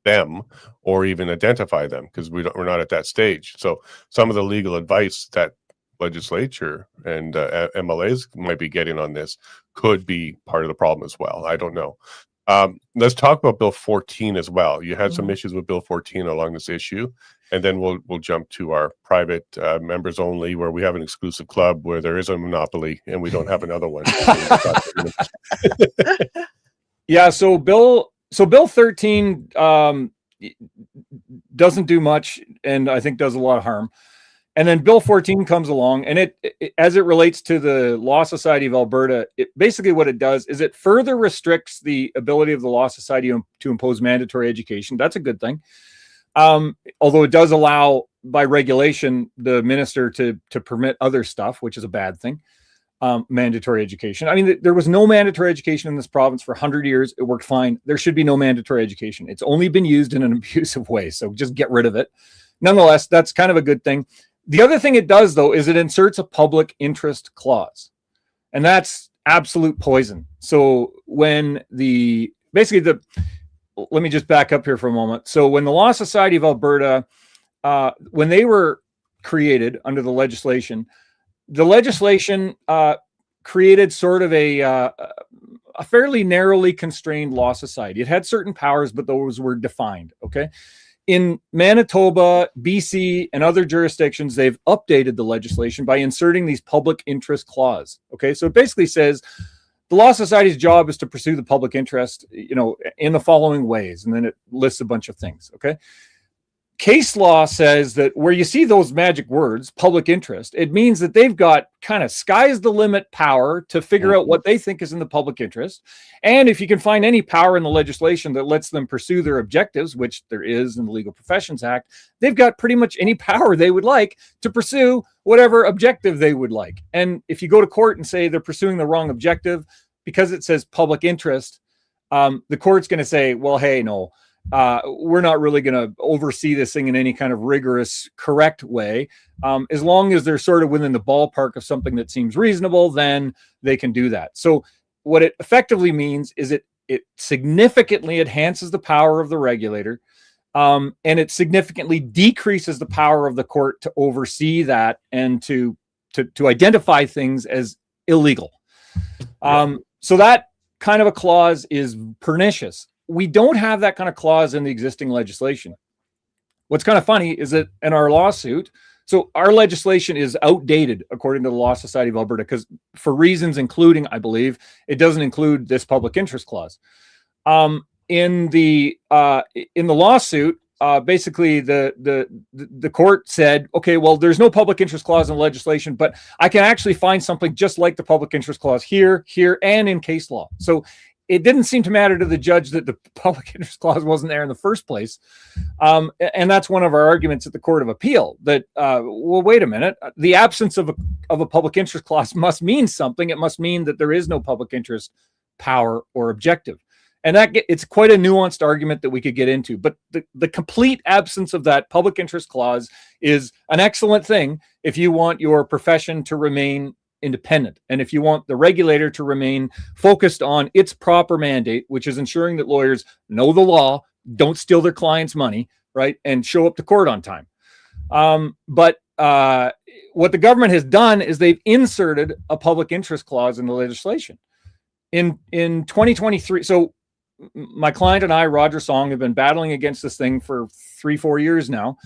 them or even identify them, because we're not at that stage. So some of the legal advice that legislature and MLAs might be getting on this could be part of the problem as well. I don't know. Let's talk about Bill 14 as well. You had some issues with Bill 14 along this issue, and then we'll jump to our private members only, where we have an exclusive club where there is a monopoly and we don't have another one.
Yeah. So Bill 13 doesn't do much, and I think does a lot of harm. And then Bill 14 comes along, and it as it relates to the Law Society of Alberta, basically what it does is it further restricts the ability of the Law Society to impose mandatory education. That's a good thing. Although it does allow, by regulation, the minister to permit other stuff, which is a bad thing. Mandatory education. I mean, there was no mandatory education in this province for 100 years. It worked fine. There should be no mandatory education. It's only been used in an abusive way. So just get rid of it. Nonetheless, that's kind of a good thing. The other thing it does, though, is it inserts a public interest clause. And that's absolute poison. So when let me just back up here for a moment. So when the Law Society of Alberta, when they were created under the legislation created sort of a fairly narrowly constrained law society. It had certain powers, but those were defined. Okay. In Manitoba, BC, and other jurisdictions, they've updated the legislation by inserting these public interest clause. Okay. So it basically says the Law Society's job is to pursue the public interest, in the following ways. And then it lists a bunch of things. Okay. Case law says that where you see those magic words, public interest, it means that they've got kind of sky's the limit power to figure out what they think is in the public interest. And if you can find any power in the legislation that lets them pursue their objectives, which there is in the Legal Professions Act, they've got pretty much any power they would like to pursue whatever objective they would like. And if you go to court and say they're pursuing the wrong objective because it says public interest, the court's going to say, well, hey, no. We're not really going to oversee this thing in any kind of rigorous, correct way. As long as they're sort of within the ballpark of something that seems reasonable, then they can do that. So what it effectively means is it significantly enhances the power of the regulator, and it significantly decreases the power of the court to oversee that and to identify things as illegal. So that kind of a clause is pernicious. We don't have that kind of clause in the existing legislation. What's kind of funny is that in our lawsuit, so our legislation is outdated according to the Law Society of Alberta, because for reasons including, I believe, it doesn't include this public interest clause. In the lawsuit, basically the court said, okay, well, there's no public interest clause in the legislation, but I can actually find something just like the public interest clause here, and in case law. So it didn't seem to matter to the judge that the public interest clause wasn't there in the first place. And that's one of our arguments at the Court of Appeal, that, well, wait a minute, the absence of a public interest clause must mean something. It must mean that there is no public interest power or objective. And it's quite a nuanced argument that we could get into. But the complete absence of that public interest clause is an excellent thing if you want your profession to remain independent, and if you want the regulator to remain focused on its proper mandate, which is ensuring that lawyers know the law, don't steal their clients' money, right, and show up to court on time. But what the government has done is they've inserted a public interest clause in the legislation. In 2023, so my client and I, Roger Song, have been battling against this thing for 3-4 years now.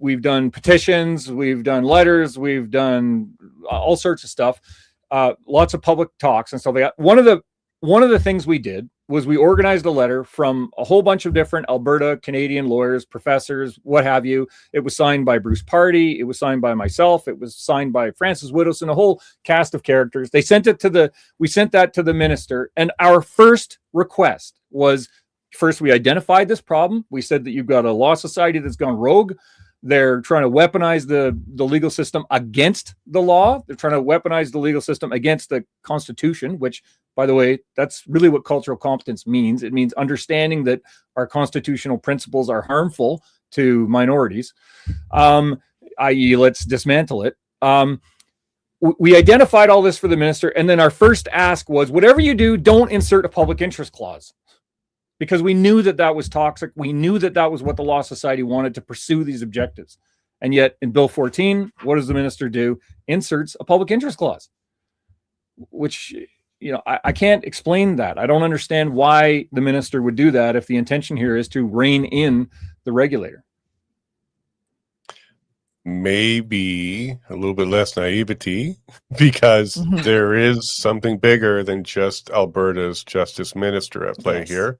We've done petitions, we've done letters, we've done all sorts of stuff, lots of public talks and stuff like that. One of the things we did was we organized a letter from a whole bunch of different Alberta, Canadian lawyers, professors, what have you. It was signed by Bruce Pardy. It was signed by myself. It was signed by Francis Widdowson, a whole cast of characters. We sent that to the minister. And our first request was, first, we identified this problem. We said that you've got a law society that's gone rogue. They're trying to weaponize the legal system against the law. They're trying to weaponize the legal system against the Constitution, which, by the way, that's really what cultural competence means. It means understanding that our constitutional principles are harmful to minorities, i.e., let's dismantle it. We identified all this for the minister, and then our first ask was, whatever you do, don't insert a public interest clause. Because we knew that was toxic. We knew that was what the Law Society wanted, to pursue these objectives. And yet in Bill 14, what does the minister do? Inserts a public interest clause, which I can't explain that. I don't understand why the minister would do that if the intention here is to rein in the regulator.
Maybe a little bit less naivety, because there is something bigger than just Alberta's justice minister at play here.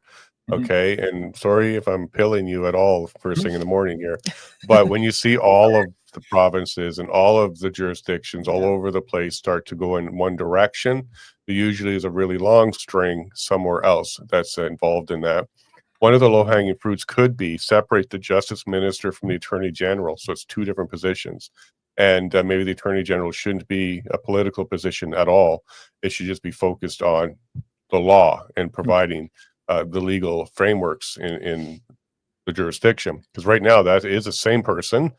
Okay. And sorry if I'm pilling you at all first thing in the morning here, but when you see all of the provinces and all of the jurisdictions all over the place start to go in one direction, there usually is a really long string somewhere else that's involved in that. One of the low-hanging fruits could be separate the justice minister from the attorney general, so it's two different positions. And maybe the attorney general shouldn't be a political position at all. It should just be focused on the law and providing the legal frameworks in the jurisdiction. Because right now that is the same person,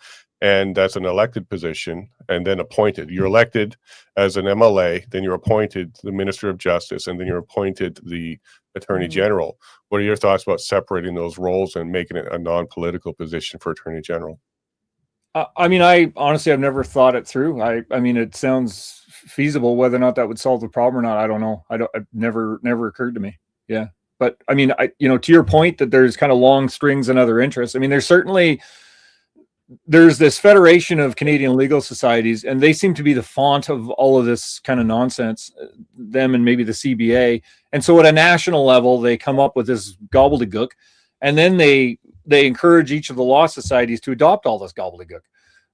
and that's an elected position and then appointed. You're elected as an MLA, then you're appointed the Minister of Justice, and then you're appointed the Attorney General. What are your thoughts about separating those roles and making it a non-political position for Attorney General?
I mean, I honestly, I've never thought it through. I mean, it sounds feasible. Whether or not that would solve the problem or not, I don't know. It never occurred to me. Yeah. But I mean, to your point that there's kind of long strings and other interests. I mean, there's this Federation of Canadian Legal Societies, and they seem to be the font of all of this kind of nonsense, them and maybe the CBA. And so at a national level, they come up with this gobbledygook, and then they encourage each of the law societies to adopt all this gobbledygook.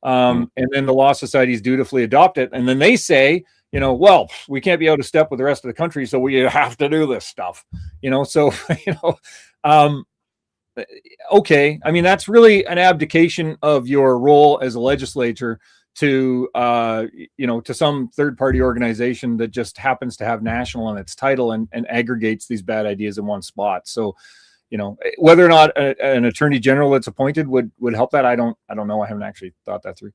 And then the law societies dutifully adopt it. And then they say, well, we can't be out of step with the rest of the country, so we have to do this stuff, so, okay. I mean, that's really an abdication of your role as a legislature to, to some third-party organization that just happens to have national in its title and aggregates these bad ideas in one spot. So, whether or not an attorney general that's appointed would help that, I don't know. I haven't actually thought that through.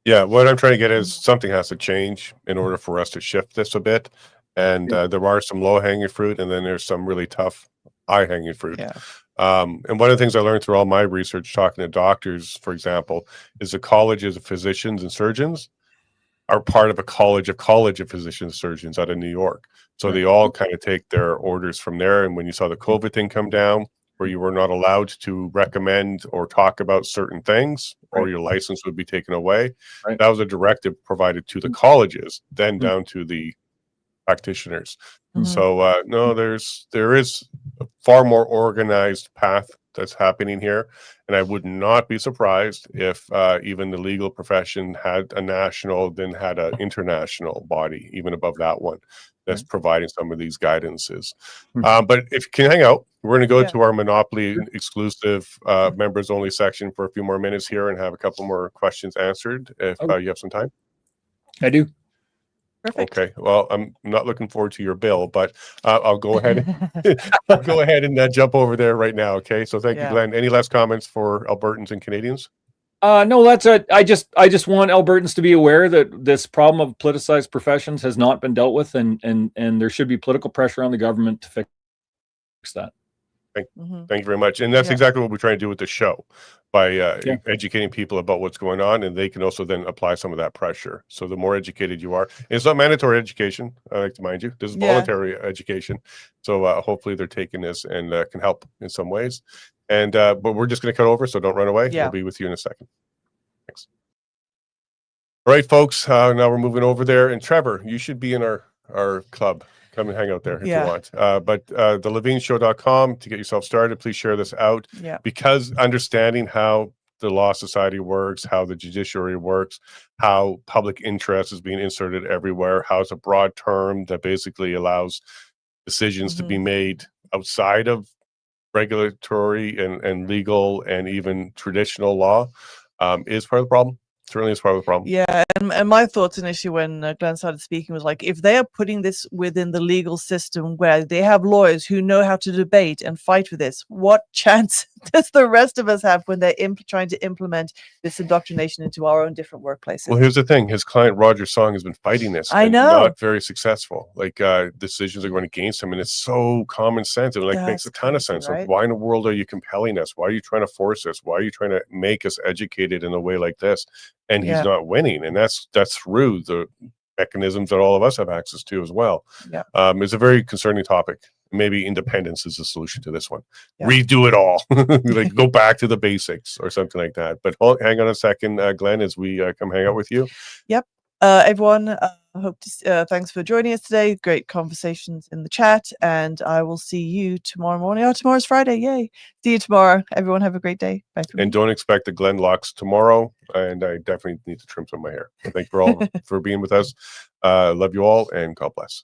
Yeah, what I'm trying to get is something has to change in order for us to shift this a bit. And there are some low-hanging fruit, and then there's some really tough high-hanging fruit. Yeah. And one of the things I learned through all my research, talking to doctors, for example, is the colleges of physicians and surgeons are part of a college of physicians and surgeons out of New York. So they all kind of take their orders from there. And when you saw the COVID thing come down, where you were not allowed to recommend or talk about certain things, or your license would be taken away, that was a directive provided to the colleges, then down to the practitioners. So no, there is a far more organized path that's happening here, and I would not be surprised if even the legal profession had a national, then had an international body even above that one that's providing some of these guidances. But if you can hang out, we're going to go to our Monopoly exclusive members only section for a few more minutes here and have a couple more questions answered if you have some time.
I do.
Perfect.
Okay. Well, I'm not looking forward to your bill, but I'll go ahead. I'll go ahead and jump over there right now. Okay. So thank you, Glenn. Any last comments for Albertans and Canadians?
No, that's it. I just want Albertans to be aware that this problem of politicized professions has not been dealt with, and there should be political pressure on the government to fix that.
Thank you very much. And that's exactly what we're trying to do with the show, by educating people about what's going on, and they can also then apply some of that pressure. So the more educated you are, and it's not mandatory education, I like to mind you, this is voluntary education. So hopefully they're taking this and can help in some ways. And but we're just going to cut over, so don't run away. We'll be with you in a second. Thanks. All right, folks, now we're moving over there. And Trevor, you should be in our club. Come and hang out there if you want. But the levineshow.com to get yourself started. Please share this out, because understanding how the Law Society works, how the judiciary works, how public interest is being inserted everywhere, how it's a broad term that basically allows decisions to be made outside of regulatory and legal and even traditional law is part of the problem. Certainly is part of the problem.
Yeah, and my thoughts initially when Glenn started speaking was like, if they are putting this within the legal system where they have lawyers who know how to debate and fight for this, what chance does the rest of us have when they're trying to implement this indoctrination into our own different workplaces?
Well, here's the thing. His client, Roger Song, has been fighting this.
I know.
Not very successful. Like, decisions are going against him, and it's so common sense. It makes a ton of sense.
Right?
Like, why in the world are you compelling us? Why are you trying to force us? Why are you trying to make us educated in a way like this? And he's not winning, and that's through the mechanisms that all of us have access to as well.
Yeah.
It's a very concerning topic. Maybe independence is the solution to this one.
Yeah.
Redo it all. Like go back to the basics or something like that. But hang on a second, Glenn, as we come hang out with you.
Yep. Everyone, I hope to thanks for joining us today. Great conversations in the chat, and I will see you tomorrow morning. Oh, tomorrow's Friday. Yay. See you tomorrow. Everyone have a great day. Bye.
And don't expect the Glenn locks tomorrow. And I definitely need to trim some of my hair. Thank you for all for being with us. Love you all, and God bless.